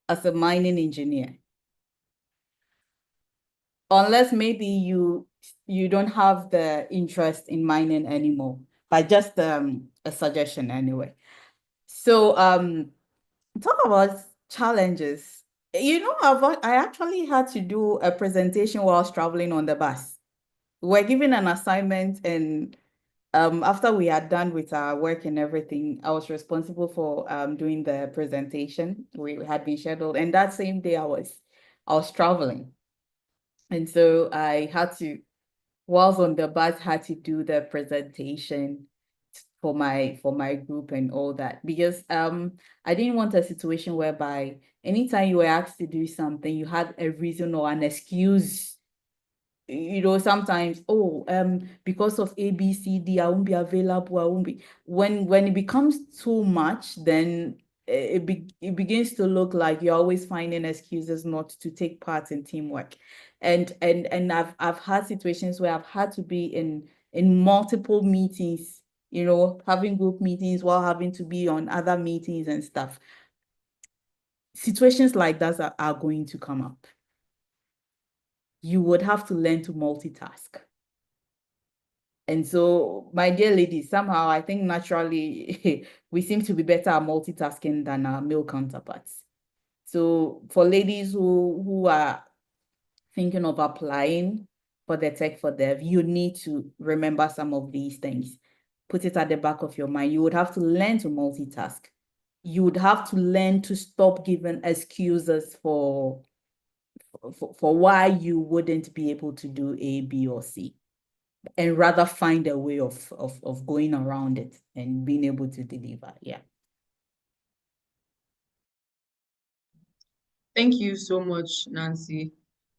Speaker 5: as a mining engineer. Unless maybe you don't have the interest in mining anymore, but just a suggestion anyway. So talk about challenges. I actually had to do a presentation while I was traveling on the bus. We're given an assignment, and after we had done with our work and everything, I was responsible for doing the presentation. We had been scheduled, and that same day I was traveling. And so I had to, whilst on the bus, had to do the presentation for my group and all that because I didn't want a situation whereby anytime you were asked to do something, you had a reason or an excuse. Sometimes, oh, because of ABCD, I won't be available, I won't be. When it becomes too much, then it begins to look like you're always finding excuses not to take part in teamwork. And I've had situations where I've had to be in multiple meetings, having group meetings while having to be on other meetings and stuff. Situations like that are going to come up. You would have to learn to multitask. And so, my dear ladies, somehow I think naturally we seem to be better at multitasking than our male counterparts. So for ladies who are thinking of applying for the Tech for Dev, you need to remember some of these things. Put it at the back of your mind. You would have to learn to multitask. You would have to learn to stop giving excuses for why you wouldn't be able to do A, B, or C, and rather find a way of going around it and being able to deliver. Yeah.
Speaker 6: Thank you so much, Nancy.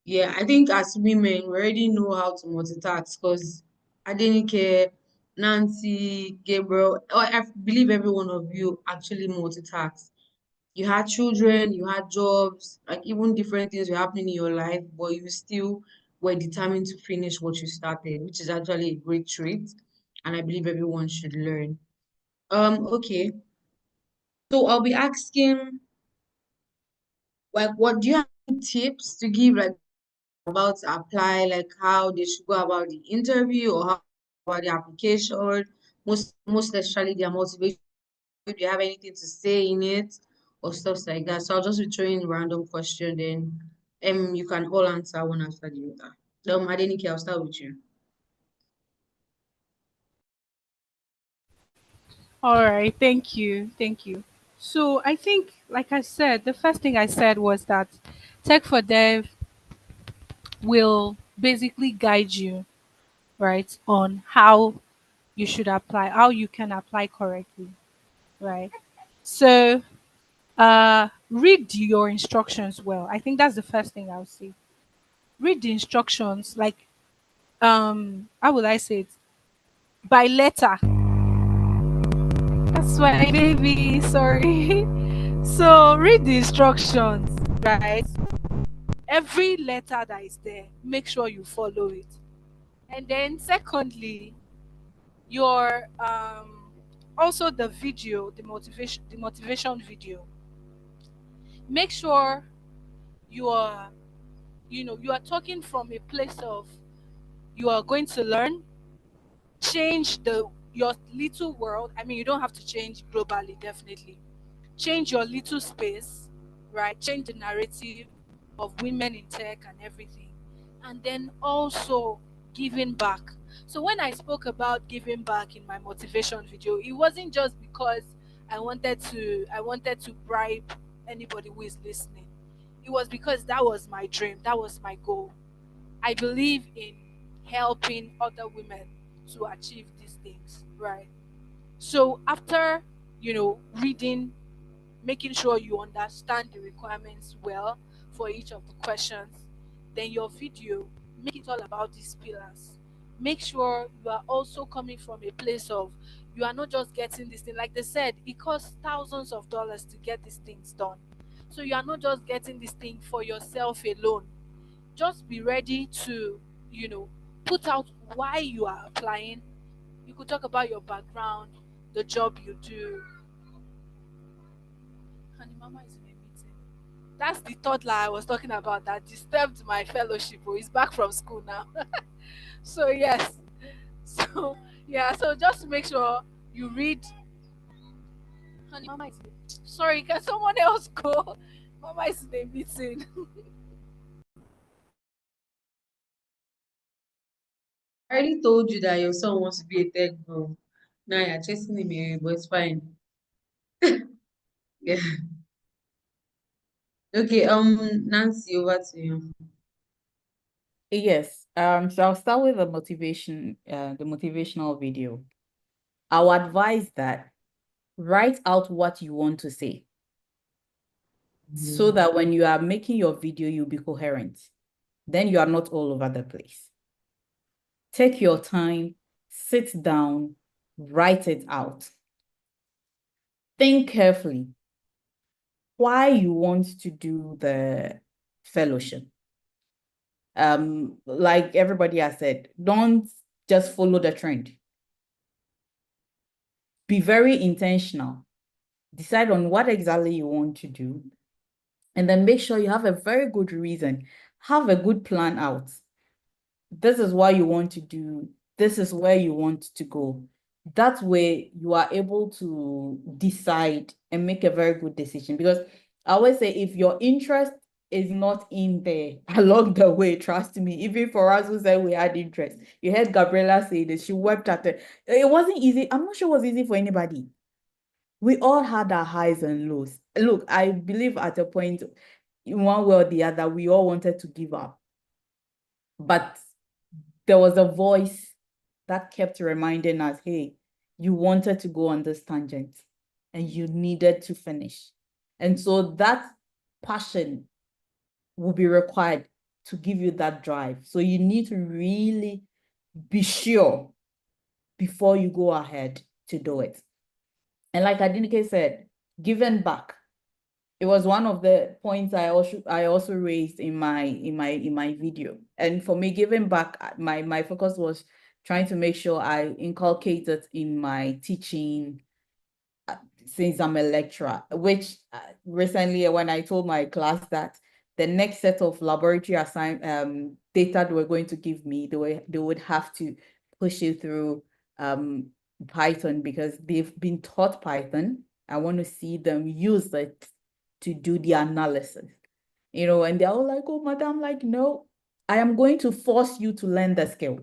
Speaker 6: Yeah, I think as women, we already know how to multitask because Adenike, Nancy, Gabriel, I believe every one of you actually multitask. You had children, you had jobs, like even different things were happening in your life, but you still were determined to finish what you started, which is actually a great trait, and I believe everyone should learn. Okay. So I'll be asking, like, what do you have any tips to give, like, about to apply, like how they should go about the interview or how about the application, most especially their motivation, if you have anything to say in it or stuff like that. So I'll just be throwing random question, then you can all answer one after the other. Adenike, I'll start with you.
Speaker 3: All right, thank you. Thank you. So I think, like I said, the first thing I said was that Tech for Dev will basically guide you, right, on how you should apply, how you can apply correctly, right? So read your instructions well. I think that's the first thing I'll say. Read the instructions, like, how would I say it? By letter. That's why, baby. Sorry. So read the instructions, right? Every letter that is there, make sure you follow it. And then, secondly, your also the video, the motivation video. Make sure you are, you are talking from a place of, you are going to learn, change the your little world. I mean, you don't have to change globally, definitely. Change your little space, right? Change the narrative of women in tech and everything. And then also giving back. So when I spoke about giving back in my motivation video, it wasn't just because I wanted to bribe anybody who is listening. It was because that was my dream, that was my goal. I believe in helping other women to achieve these things, right? So after, reading, making sure you understand the requirements well for each of the questions, then your video, make it all about these pillars. Make sure you are also coming from a place of, you are not just getting this thing. Like they said, it costs thousands of dollars to get these things done. So you are not just getting this thing for yourself alone. Just be ready to, you know, put out why you are applying. You could talk about your background, the job you do. Honey, mama is in a meeting. That's the toddler I was talking about that disturbed my fellowship. Oh, he's back from school now. So yes. So yeah, so just make sure you read. Honey, mama is sorry, can someone else go? Mama is in a meeting.
Speaker 6: I already told you that your son wants to be a tech bro. Now you're chasing him away, but it's fine. Yeah. Okay, Nancy, over to you.
Speaker 5: Yes. So I'll start with the motivational video. I'll advise that write out what you want to say so that when you are making your video, you'll be coherent. Then you are not all over the place. Take your time, sit down, write it out. Think carefully why you want to do the fellowship. Like everybody has said, don't just follow the trend. Be very intentional. Decide on what exactly you want to do, and then make sure you have a very good reason. Have a good plan out. This is what you want to do. This is where you want to go. That way you are able to decide and make a very good decision. Because I always say, if your interest is not in there along the way, trust me, even for us who said we had interest, you heard Gabriella say this, she wept at it. It wasn't easy. I'm not sure it was easy for anybody. We all had our highs and lows. Look, I believe at a point, in one way or the other, we all wanted to give up. But there was a voice that kept reminding us, hey, you wanted to go on this tangent and you needed to finish. And so that passion will be required to give you that drive. So you need to really be sure before you go ahead to do it. And like Adinike said, giving back. It was one of the points I also raised in my video. And for me, giving back, my focus was trying to make sure I inculcate it in my teaching since I'm a lecturer, which recently when I told my class that the next set of laboratory data they were going to give me, they would have to push it through Python because they've been taught Python. I want to see them use it to do the analysis, and they're all like, oh, madam, like, no, I am going to force you to learn the skill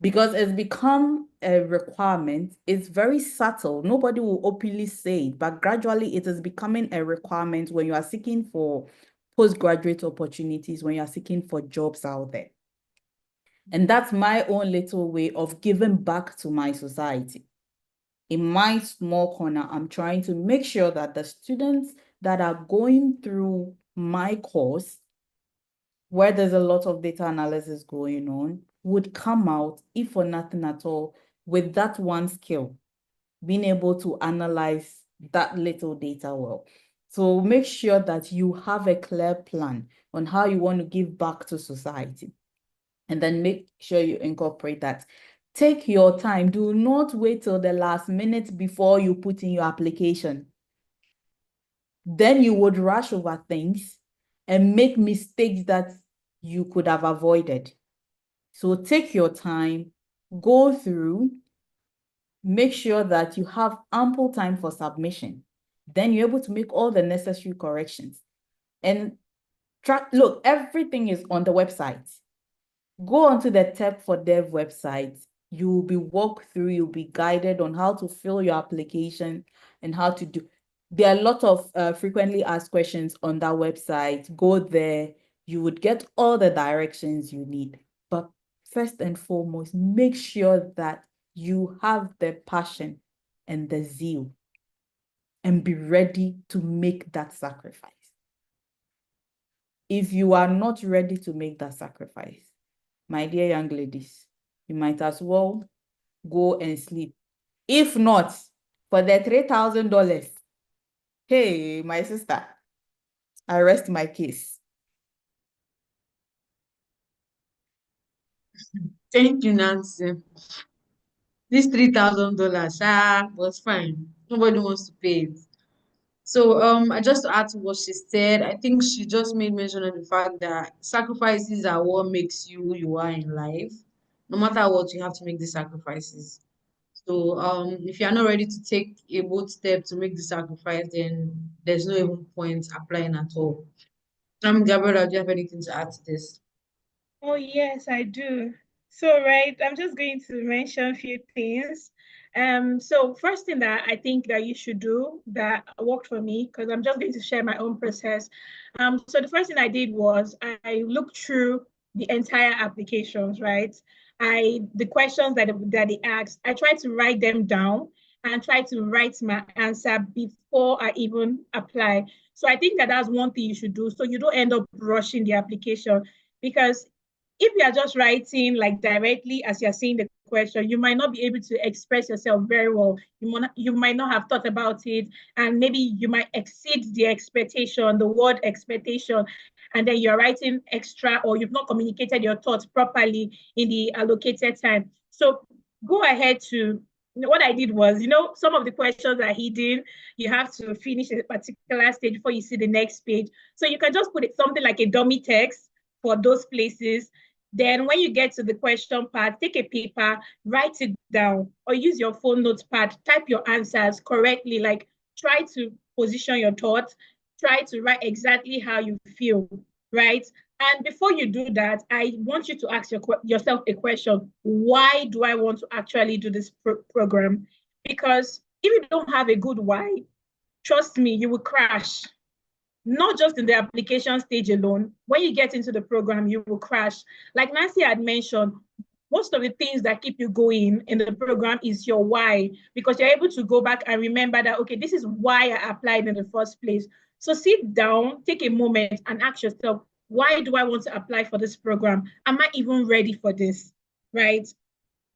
Speaker 5: because it's become a requirement. It's very subtle. Nobody will openly say it, but gradually it is becoming a requirement when you are seeking for postgraduate opportunities, when you are seeking for jobs out there. And that's my own little way of giving back to my society. In my small corner, I'm trying to make sure that the students that are going through my course, where there's a lot of data analysis going on, would come out, if for nothing at all, with that one skill, being able to analyze that little data well. So make sure that you have a clear plan on how you want to give back to society. And then make sure you incorporate that. Take your time. Do not wait till the last minute before you put in your application. Then you would rush over things and make mistakes that you could have avoided. So take your time, go through, make sure that you have ample time for submission. Then you're able to make all the necessary corrections. And look, everything is on the website. Go onto the Tech for Dev website. You will be walked through, you'll be guided on how to fill your application and how to do. There are a lot of frequently asked questions on that website. Go there, you would get all the directions you need. But first and foremost, make sure that you have the passion and the zeal and be ready to make that sacrifice. If you are not ready to make that sacrifice, my dear young ladies, you might as well go and sleep. If not, for the $3,000, hey, my sister, I rest my case.
Speaker 6: Thank you, Nancy. This $3,000 was fine. Nobody wants to pay it. So I just to add to what she said, I think she just made mention of the fact that sacrifices are what makes you who you are in life. No matter what, you have to make the sacrifices. So if you're not ready to take a bold step to make the sacrifice, then there's no even point applying at all. Gabriela, do you have anything to add to this?
Speaker 4: Oh, yes, I do. So, right, I'm just going to mention a few things. So first thing that I think that you should do that worked for me, because I'm just going to share my own process. So the first thing I did was I looked through the entire applications, right? The questions that they asked, I tried to write them down and try to write my answer before I even apply. So I think that that's one thing you should do, so you don't end up rushing the application, because if you are just writing like directly as you're seeing the question, you might not be able to express yourself very well. You might not have thought about it, and maybe you might exceed the expectation, the word expectation, and then you're writing extra, or you've not communicated your thoughts properly in the allocated time. So go ahead to what I did was, some of the questions are hidden. You have to finish a particular stage before you see the next page. So you can just put it something like a dummy text for those places. Then when you get to the question part, take a paper, write it down, or use your phone notepad, type your answers correctly, like try to position your thoughts, try to write exactly how you feel, right? And before you do that, I want you to ask yourself a question. Why do I want to actually do this program? Because if you don't have a good why, trust me, you will crash. Not just in the application stage alone. When you get into the program, you will crash. Like Nancy had mentioned, most of the things that keep you going in the program is your why, because you're able to go back and remember that, okay, this is why I applied in the first place. So sit down, take a moment and ask yourself, why do I want to apply for this program? Am I even ready for this, right?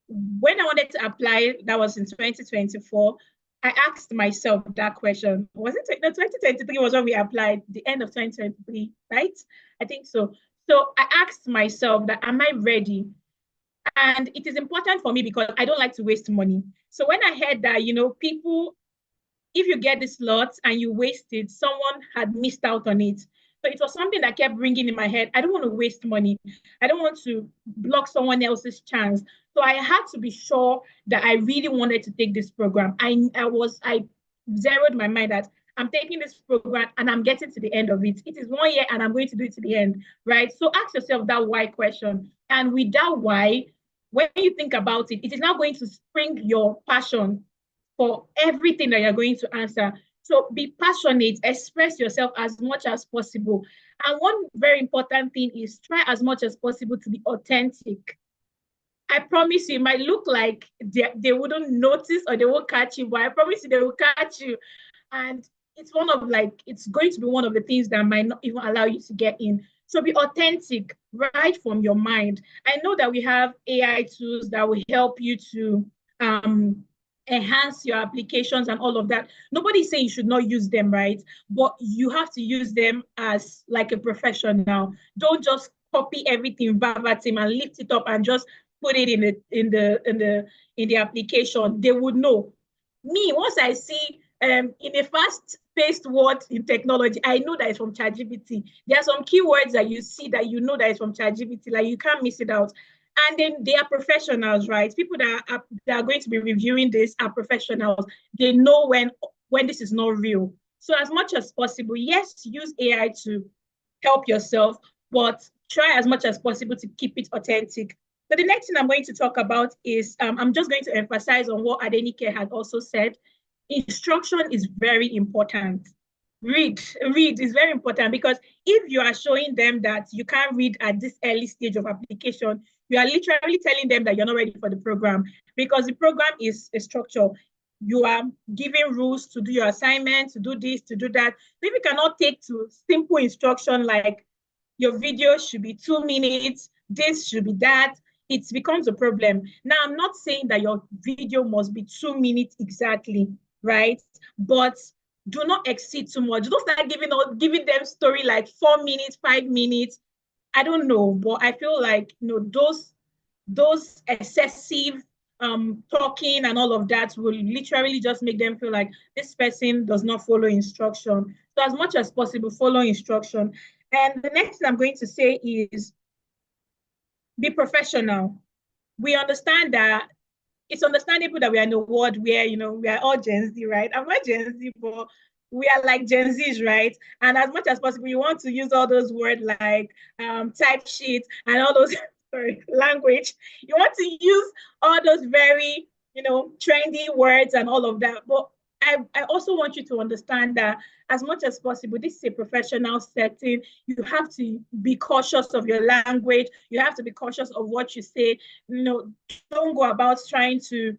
Speaker 4: When I wanted to apply, that was in 2024, I asked myself that question. Was it 2023 was when we applied, the end of 2023, right? I think so. So I asked myself that, am I ready? And it is important for me because I don't like to waste money. So when I heard that, people, if you get this slot and you waste it, someone had missed out on it. So it was something that kept ringing in my head. I don't want to waste money. I don't want to block someone else's chance. So I had to be sure that I really wanted to take this program. I zeroed my mind that I'm taking this program and I'm getting to the end of it. It is 1 year and I'm going to do it to the end, right? So ask yourself that why question. And with that why, when you think about it, it is now going to spring your passion for everything that you're going to answer. So be passionate, express yourself as much as possible. And one very important thing is try as much as possible to be authentic. I promise you, it might look like they wouldn't notice or they won't catch you, but I promise you they will catch you. And it's it's going to be one of the things that might not even allow you to get in. So be authentic, right from your mind. I know that we have AI tools that will help you to enhance your applications and all of that. Nobody's saying you should not use them, right? But you have to use them as like a professional. Don't just copy everything verbatim and lift it up and just put it in the application. They would know. Me, once I see in a fast-paced world in technology, I know that it's from ChatGPT. There are some keywords that you see that you know that it's from ChatGPT, like you can't miss it out. And then they are professionals, right? People that are going to be reviewing this are professionals. They know when this is not real. So as much as possible, yes, use AI to help yourself, but try as much as possible to keep it authentic. So the next thing I'm going to talk about is I'm just going to emphasize on what Adenike had also said. Instruction is very important. Read is very important, because if you are showing them that you can't read at this early stage of application, you are literally telling them that you're not ready for the program, because the program is a structure. You are giving rules to do your assignment, to do this, to do that. If you cannot take to simple instruction like your video should be 2 minutes, this should be that, it becomes a problem. Now, I'm not saying that your video must be 2 minutes exactly, right? But do not exceed too much. Don't start giving them story like 4 minutes, 5 minutes. I don't know, but I feel like those excessive talking and all of that will literally just make them feel like this person does not follow instruction. So as much as possible, follow instruction. And the next thing I'm going to say is be professional. We understand that it's understandable that we are in a world where, we are all Gen Z, right? I'm not Gen Z, but we are like Gen Zs, right? And as much as possible, you want to use all those words like type sheet and all those sorry, language. You want to use all those very, trendy words and all of that. But I also want you to understand that as much as possible, this is a professional setting. You have to be cautious of your language. You have to be cautious of what you say. Don't go about trying to,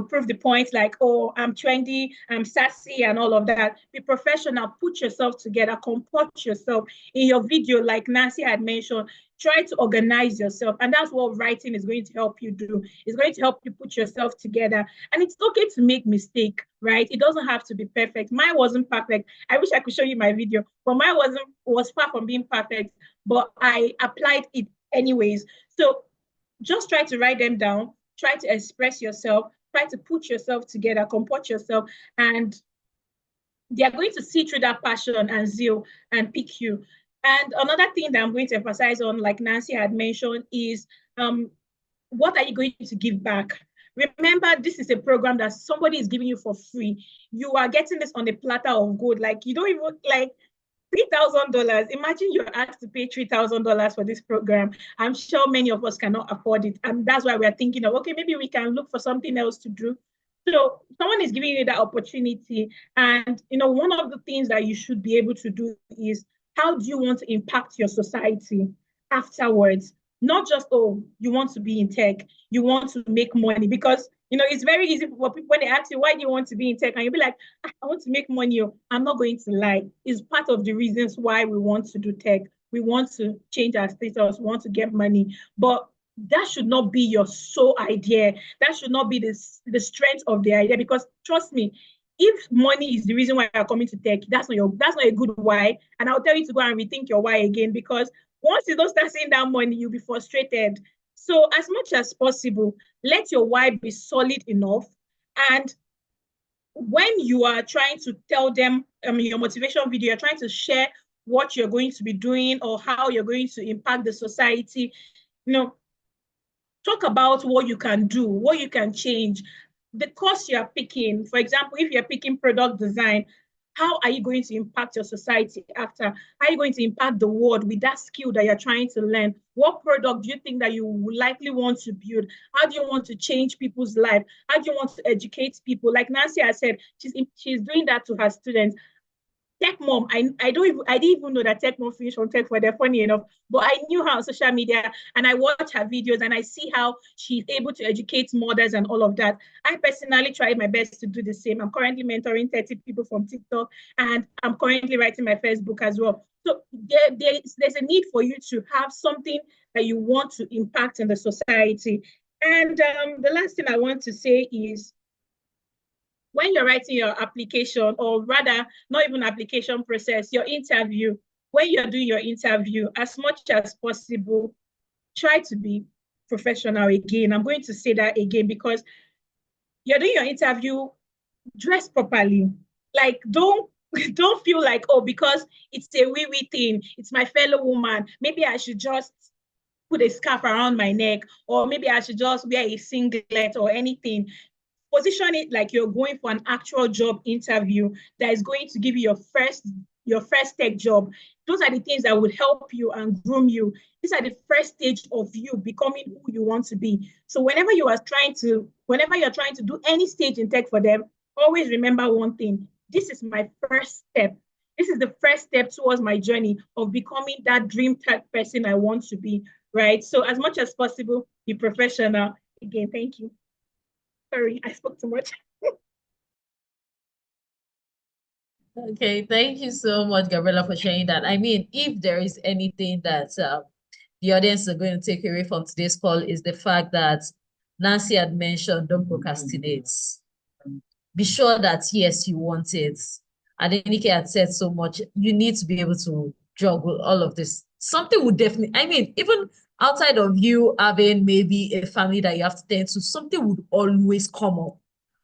Speaker 4: prove the point like, oh, I'm trendy, I'm sassy and all of that. Be professional, put yourself together, comport yourself in your video, like Nancy had mentioned. Try to organize yourself. And that's what writing is going to help you do. It's going to help you put yourself together. And it's okay to make mistake, right? It doesn't have to be perfect. Mine wasn't perfect. I wish I could show you my video, but mine was far from being perfect, but I applied it anyways. So just try to write them down, try to express yourself, try to put yourself together, comport yourself, and they are going to see through that passion and zeal and pick you. And another thing that I'm going to emphasize on, like Nancy had mentioned, is what are you going to give back? Remember, this is a program that somebody is giving you for free. You are getting this on a platter of gold. Like, you don't even like $3,000. Imagine you're asked to pay $3,000 for this program. I'm sure many of us cannot afford it. And that's why we're thinking of, okay, maybe we can look for something else to do. So someone is giving you that opportunity. And, one of the things that you should be able to do is, how do you want to impact your society afterwards? Not just, oh, you want to be in tech, you want to make money. Because, it's very easy for people when they ask you, why do you want to be in tech? And you'll be like, I want to make money. I'm not going to lie. It's part of the reasons why we want to do tech. We want to change our status, we want to get money. But that should not be your sole idea. That should not be the strength of the idea. Because trust me, if money is the reason why you're coming to tech, that's not a good why. And I'll tell you to go and rethink your why again, because once you don't start seeing that money, you'll be frustrated. So as much as possible, let your why be solid enough. And when you are trying to tell them your motivation video, you're trying to share what you're going to be doing or how you're going to impact the society, talk about what you can do, what you can change. The course you are picking, for example, if you're picking product design, how are you going to impact your society after? How are you going to impact the world with that skill that you're trying to learn? What product do you think that you would likely want to build? How do you want to change people's life? How do you want to educate people? Like Nancy has said, she's doing that to her students. Tech Mom, I didn't even know that Tech Mom finished from Tech for they're funny enough, but I knew her on social media and I watch her videos and I see how she's able to educate mothers and all of that. I personally tried my best to do the same. I'm currently mentoring 30 people from TikTok and I'm currently writing my first book as well. So there's a need for you to have something that you want to impact in the society. And the last thing I want to say is when you're writing your application, or rather, not even application process, your interview, when you're doing your interview, as much as possible, try to be professional again. I'm going to say that again because you're doing your interview, dress properly. Like, don't feel like, oh, because it's a wee thing, it's my fellow woman, maybe I should just put a scarf around my neck, or maybe I should just wear a singlet or anything. Position it like you're going for an actual job interview that is going to give you your first tech job. Those are the things that would help you and groom you. These are the first stage of you becoming who you want to be. So whenever you're trying to do any stage in tech for them, always remember one thing. This is my first step. This is the first step towards my journey of becoming that dream tech person I want to be, right? So as much as possible, be professional. Again, thank you. Sorry, I spoke too much.
Speaker 1: Okay, thank you so much, Gabriela, for sharing that. I mean, if there is anything that the audience are going to take away from today's call is the fact that Nancy had mentioned, don't procrastinate. Be sure that, yes, you want it. Adenike had said so much, you need to be able to juggle all of this. Something would definitely, I mean, even outside of you having maybe a family that you have to tend to, something would always come up.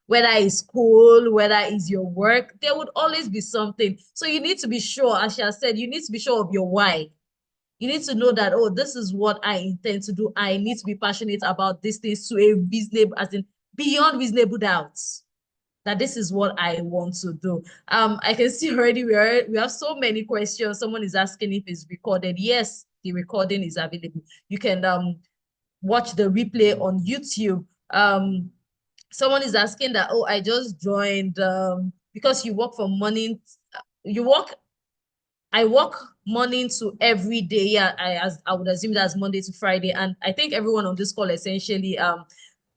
Speaker 1: Whether it's school, whether it's your work, there would always be something. So you need to be sure, as she has said, you need to be sure of your why. You need to know that, oh, this is what I intend to do. I need to be passionate about these things to a reasonable, as in beyond reasonable doubts, that this is what I want to do. I can see already we have so many questions. Someone is asking if it's recorded. Yes, the recording is available. You can watch the replay on YouTube. Someone is asking that, oh, I just joined because you work from morning, I work morning to every day. Yeah, I would assume that's Monday to Friday. And I think everyone on this call essentially,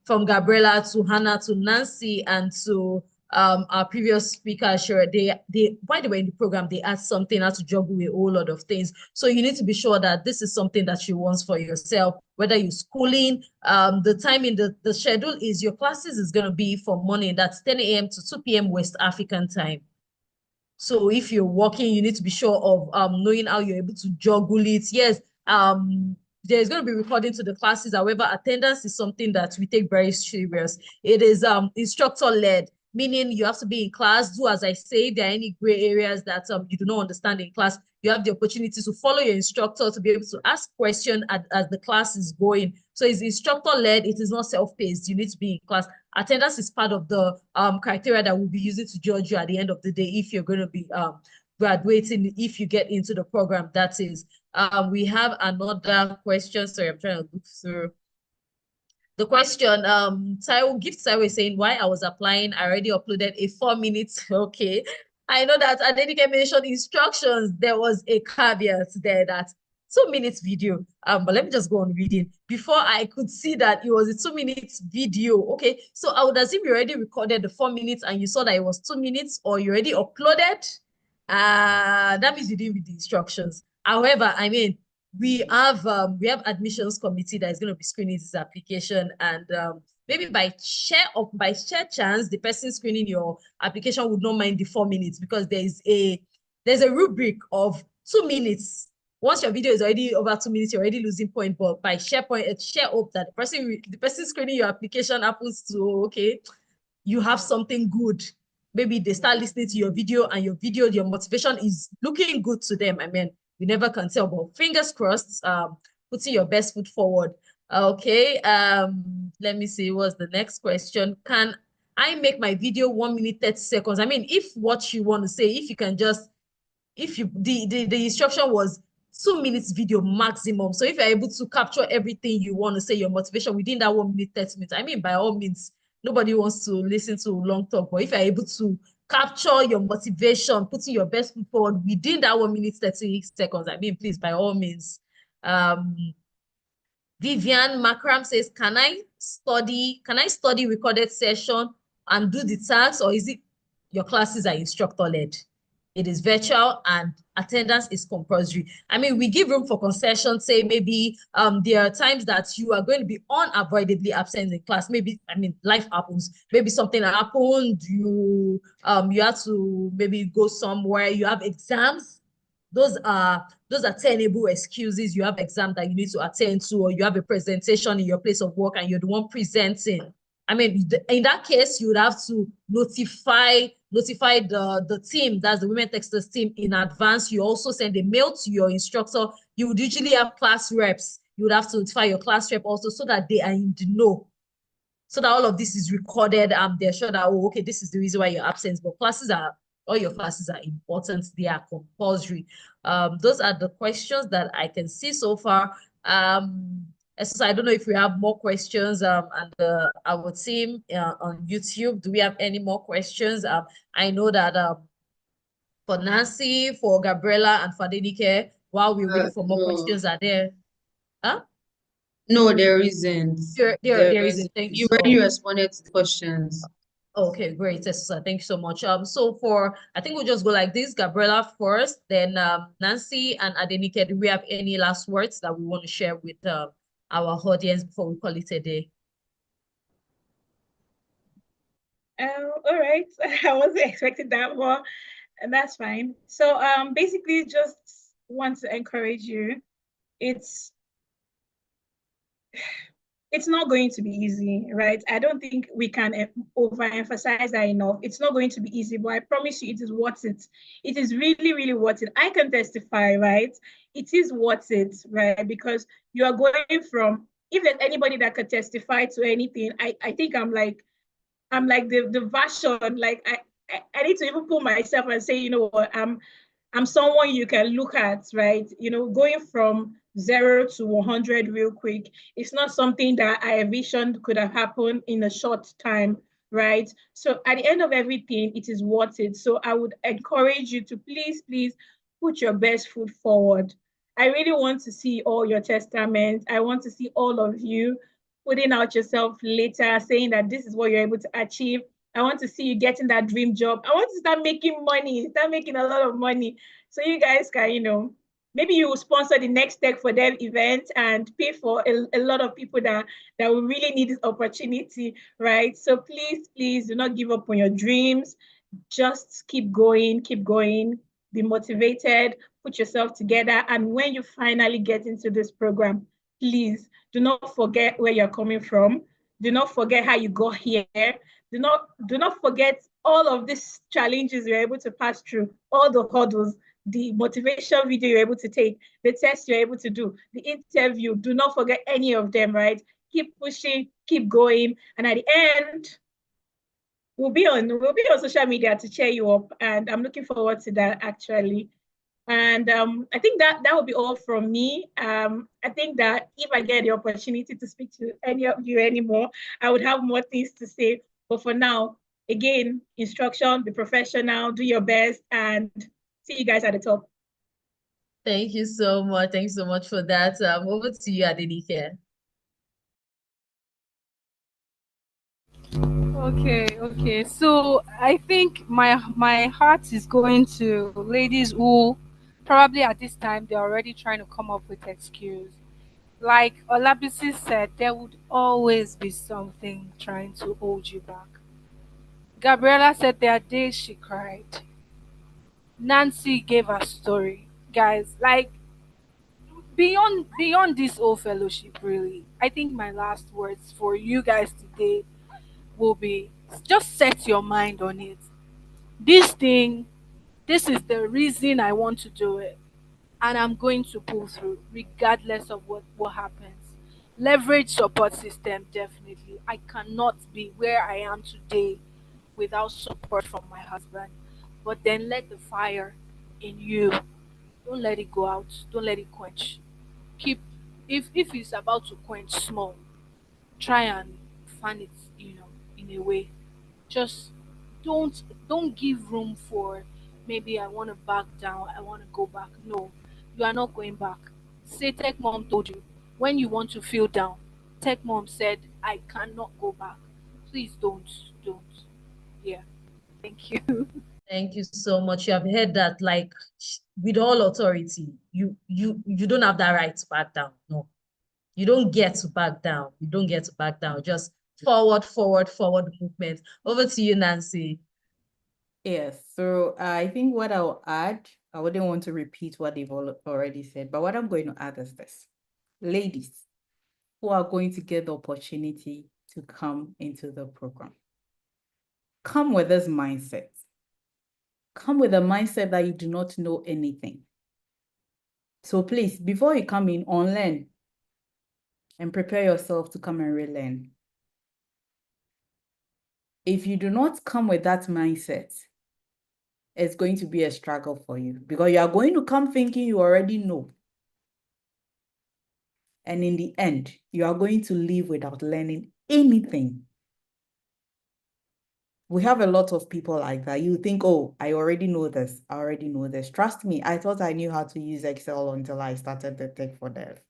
Speaker 1: from Gabriela to Hannah to Nancy and to our previous speaker, sure, while they were in the program, they asked something how to juggle a whole lot of things. So you need to be sure that this is something that you want for yourself, whether you're schooling, the time in the schedule is your classes is going to be from morning, that's 10 a.m. to 2 p.m. West African time. So if you're working, you need to be sure of knowing how you're able to juggle it. Yes, there's going to be recording to the classes. However, attendance is something that we take very serious. It is instructor-led, meaning you have to be in class. Do as I say. If there are any gray areas that you do not understand in class, you have the opportunity to follow your instructor to be able to ask questions as the class is going. So it's instructor-led. It is not self-paced. You need to be in class. Attendance is part of the criteria that we'll be using to judge you at the end of the day if you're going to be graduating, if you get into the program, that is. We have another question. Sorry, I'm trying to look through the question. Taiwo is saying, why I was applying, I already uploaded a 4 minutes. Okay. I know that Adenike mentioned instructions. There was a caveat there that 2 minutes video. But let me just go on reading. Before I could see that it was a 2 minutes video. Okay. So I would assume you already recorded the 4 minutes and you saw that it was 2 minutes, or you already uploaded. That means you didn't read the instructions. However, I mean, we have admissions committee that is going to be screening this application, and maybe by sheer chance, the person screening your application would not mind the 4 minutes, because there's a rubric of 2 minutes. Once your video is already over 2 minutes, you're already losing point. But by sheer hope that the person screening your application happens to, okay, you have something good. Maybe they start listening to your video, and your motivation is looking good to them. I mean, we never can tell, but fingers crossed, putting your best foot forward. Okay, let me see, what's the next question? Can I make my video 1 minute 30 seconds? I mean, if what you want to say, if you can just, if you, the instruction was 2 minutes video maximum. So if you're able to capture everything you want to say, your motivation within that 1 minute 30 minutes, I mean, by all means, nobody wants to listen to long talk, but if you're able to capture your motivation, putting your best foot forward within that 1 minute, 30 seconds. I mean, please, by all means. Vivian Makram says, can I study recorded session and do the tasks, or is it your classes are instructor-led? It is virtual and attendance is compulsory. I mean, we give room for concession, say maybe there are times that you are going to be unavoidably absent in class. Maybe, I mean, life happens. Maybe something happened, you have to maybe go somewhere, you have exams. Those are tenable excuses. You have exam that you need to attend to, or you have a presentation in your place of work and you're the one presenting. I mean, in that case, you would have to notify the team, that's the Women Techsters team, in advance. You also send a mail to your instructor. You would usually have class reps. You would have to notify your class rep also, so that they are in the know, so that all of this is recorded. They're sure that, oh, okay, this is the reason why you're absent. But all your classes are important. They are compulsory. Those are the questions that I can see so far. So I don't know if we have more questions. And our team on YouTube, do we have any more questions? I know that for Nancy, for Gabriella, and for Denike, while we're waiting for more questions, are there? Huh?
Speaker 6: No, there isn't.
Speaker 1: There isn't. Thank you
Speaker 6: You
Speaker 1: so
Speaker 6: already responded to the questions.
Speaker 1: Okay, great, Tessa. Thank you so much. So I think we'll just go like this. Gabriella first, then Nancy and Adenike. Do we have any last words that we want to share with our audience before we call it a day?
Speaker 4: All right. I wasn't expecting that one, and that's fine. So basically just want to encourage you. It's not going to be easy, right? I don't think we can overemphasize that enough. It's not going to be easy, but I promise you it is worth it. It is really, really worth it. I can testify, right? It is worth it, right? Because you are going from, if there's anybody that could testify to anything, I think I'm like the version, like I need to even pull myself and say, you know what, I'm someone you can look at, right? You know, going from 0 to 100 real quick. It's not something that I envisioned could have happened in a short time, right? So at the end of everything, it is worth it. So I would encourage you to please, please put your best foot forward. I really want to see all your testaments. I want to see all of you putting out yourself later, saying that this is what you're able to achieve. I want to see you getting that dream job. I want to start making money, start making a lot of money. So you guys can, maybe you will sponsor the Next Tech for Them event and pay for a lot of people that will really need this opportunity, right? So please, please do not give up on your dreams. Just keep going, be motivated, put yourself together. And when you finally get into this program, please do not forget where you're coming from. Do not forget how you got here. Do not forget all of these challenges you're able to pass through, all the hurdles, the motivation video you're able to take, the test you're able to do, the interview. Do not forget any of them, right? Keep pushing, keep going. And at the end, we'll be on social media to cheer you up. And I'm looking forward to that actually. And I think that will be all from me. I think that if I get the opportunity to speak to any of you anymore, I would have more things to say. But for now, again, instruction, be professional, do your best, and see you guys at the top.
Speaker 1: Thank you so much. Thanks so much for that. Over to you, Adenike.
Speaker 3: Okay. So I think my heart is going to ladies who probably at this time they're already trying to come up with excuse. Like Olabisi said, there would always be something trying to hold you back. Gabriella said there are days she cried. Nancy gave her story. Guys, like beyond this whole fellowship, really, I think my last words for you guys today will be just set your mind on it. This thing, this is the reason I want to do it. And I'm going to pull through regardless of what happens. Leverage support system, definitely. I cannot be where I am today without support from my husband. But then let the fire in you. Don't let it go out. Don't let it quench. Keep if it's about to quench small, try and fan it, in a way. Just don't give room for maybe I want to back down, I want to go back. No, you are not going back. Say Tech Mom told you when you want to feel down. Tech Mom said I cannot go back. Please don't. Yeah. Thank you.
Speaker 1: Thank you so much. You have heard that, like, with all authority, you don't have that right to back down. No, you don't get to back down. You don't get to back down. Just forward, forward, forward movement. Over to you, Nancy.
Speaker 5: Yes, so I think what I'll add, I wouldn't want to repeat what they've already said, but what I'm going to add is this. Ladies who are going to get the opportunity to come into the program, come with this mindset. Come with a mindset that you do not know anything. So please, before you come in, unlearn and prepare yourself to come and relearn. If you do not come with that mindset, it's going to be a struggle for you because you are going to come thinking you already know. And in the end, you are going to leave without learning anything. We have a lot of people like that. You think, oh, I already know this. I already know this. Trust me, I thought I knew how to use Excel until I started the Tech for Dev.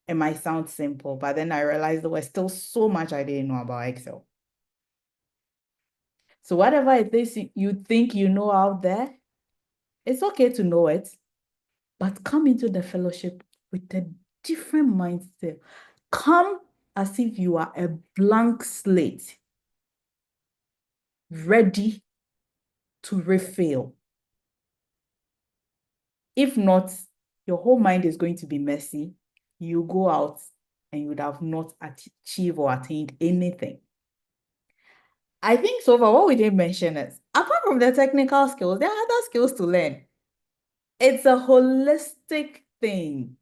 Speaker 5: It might sound simple, but then I realized there was still so much I didn't know about Excel. So whatever it is you think you know out there, it's okay to know it, but come into the fellowship with a different mindset. Come as if you are a blank slate, ready to refill. If not, your whole mind is going to be messy. You go out and you would have not achieved or attained anything. I think so far what we didn't mention is, apart from the technical skills, there are other skills to learn. It's a holistic thing.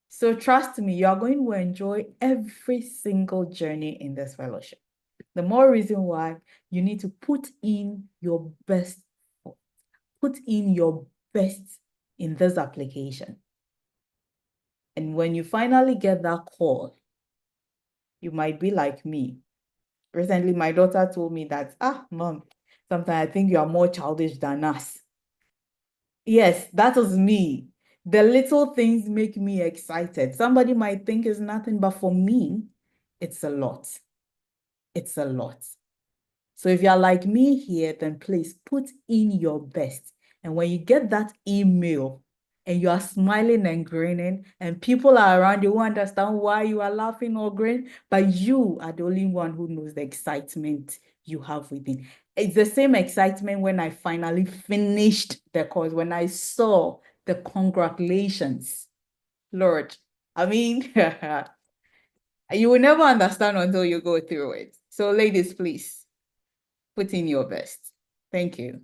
Speaker 5: So trust me, you are going to enjoy every single journey in this fellowship. The more reason why you need to put in your best, put in your best in this application. And when you finally get that call, you might be like me. Recently, my daughter told me that, Mom, sometimes I think you are more childish than us. Yes, that was me. The little things make me excited. Somebody might think it's nothing, but for me, it's a lot. It's a lot. So if you're like me here, then please put in your best. And when you get that email and you are smiling and grinning and people are around you who understand why you are laughing or grinning, but you are the only one who knows the excitement you have within. It's the same excitement when I finally finished the course, when I saw the congratulations. Lord, I mean, you will never understand until you go through it. So ladies, please put in your best. Thank you.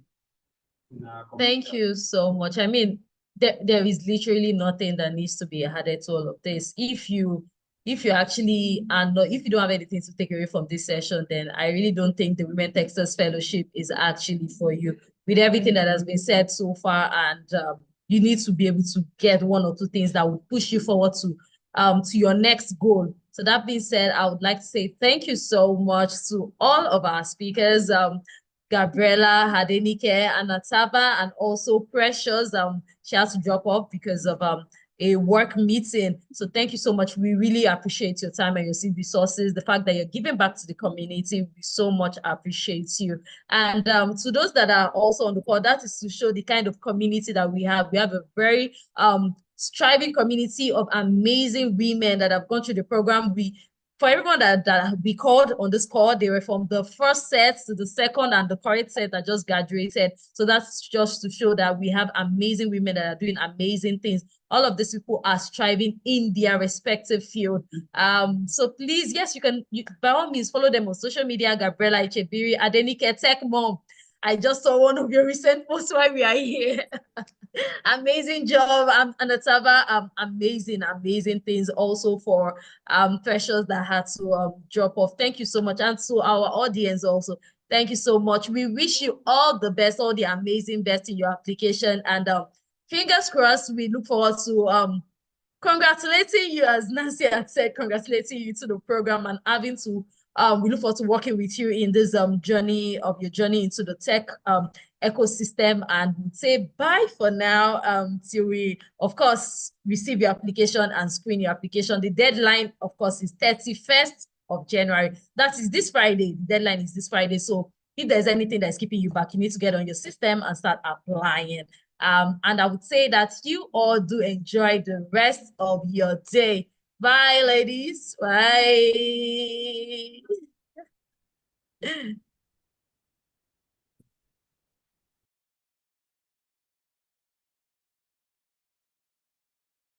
Speaker 1: Thank you so much. I mean, there is literally nothing that needs to be added to all of this. If you actually are not, if you don't have anything to take away from this session, then I really don't think the Women Techsters Fellowship is actually for you. With everything that has been said so far, and you need to be able to get one or two things that will push you forward to your next goal. So that being said, I would like to say thank you so much to all of our speakers. Gabriela, Hadenike, Anataba, and also Precious. She has to drop off because of a work meeting. So thank you so much. We really appreciate your time and your seed resources. The fact that you're giving back to the community, we so much appreciate you. And to those that are also on the call, that is to show the kind of community that we have. We have a very striving community of amazing women that have gone through the program. For everyone that we called on this call, they were from the first set to the second and the current set that just graduated. So that's just to show that we have amazing women that are doing amazing things. All of these people are striving in their respective field. So please, yes, you can by all means follow them on social media. Gabriela Ichebiri, Adenike, Tech Mom. I just saw one of your recent posts while we are here. Amazing job, Anataba. Amazing things also for Precious that had to drop off. Thank you so much. And to our audience also, thank you so much. We wish you all the best, all the amazing best in your application. And fingers crossed, we look forward to congratulating you, as Nancy had said, congratulating you to the program and having to We look forward to working with you in this journey into the tech ecosystem, and we'll say bye for now till we, of course, receive your application and screen your application. The deadline, of course, is 31st of January. That is this Friday. The deadline is this Friday. So if there's anything that's keeping you back, you need to get on your system and start applying. And I would say that you all do enjoy the rest of your day. Bye, ladies. Bye.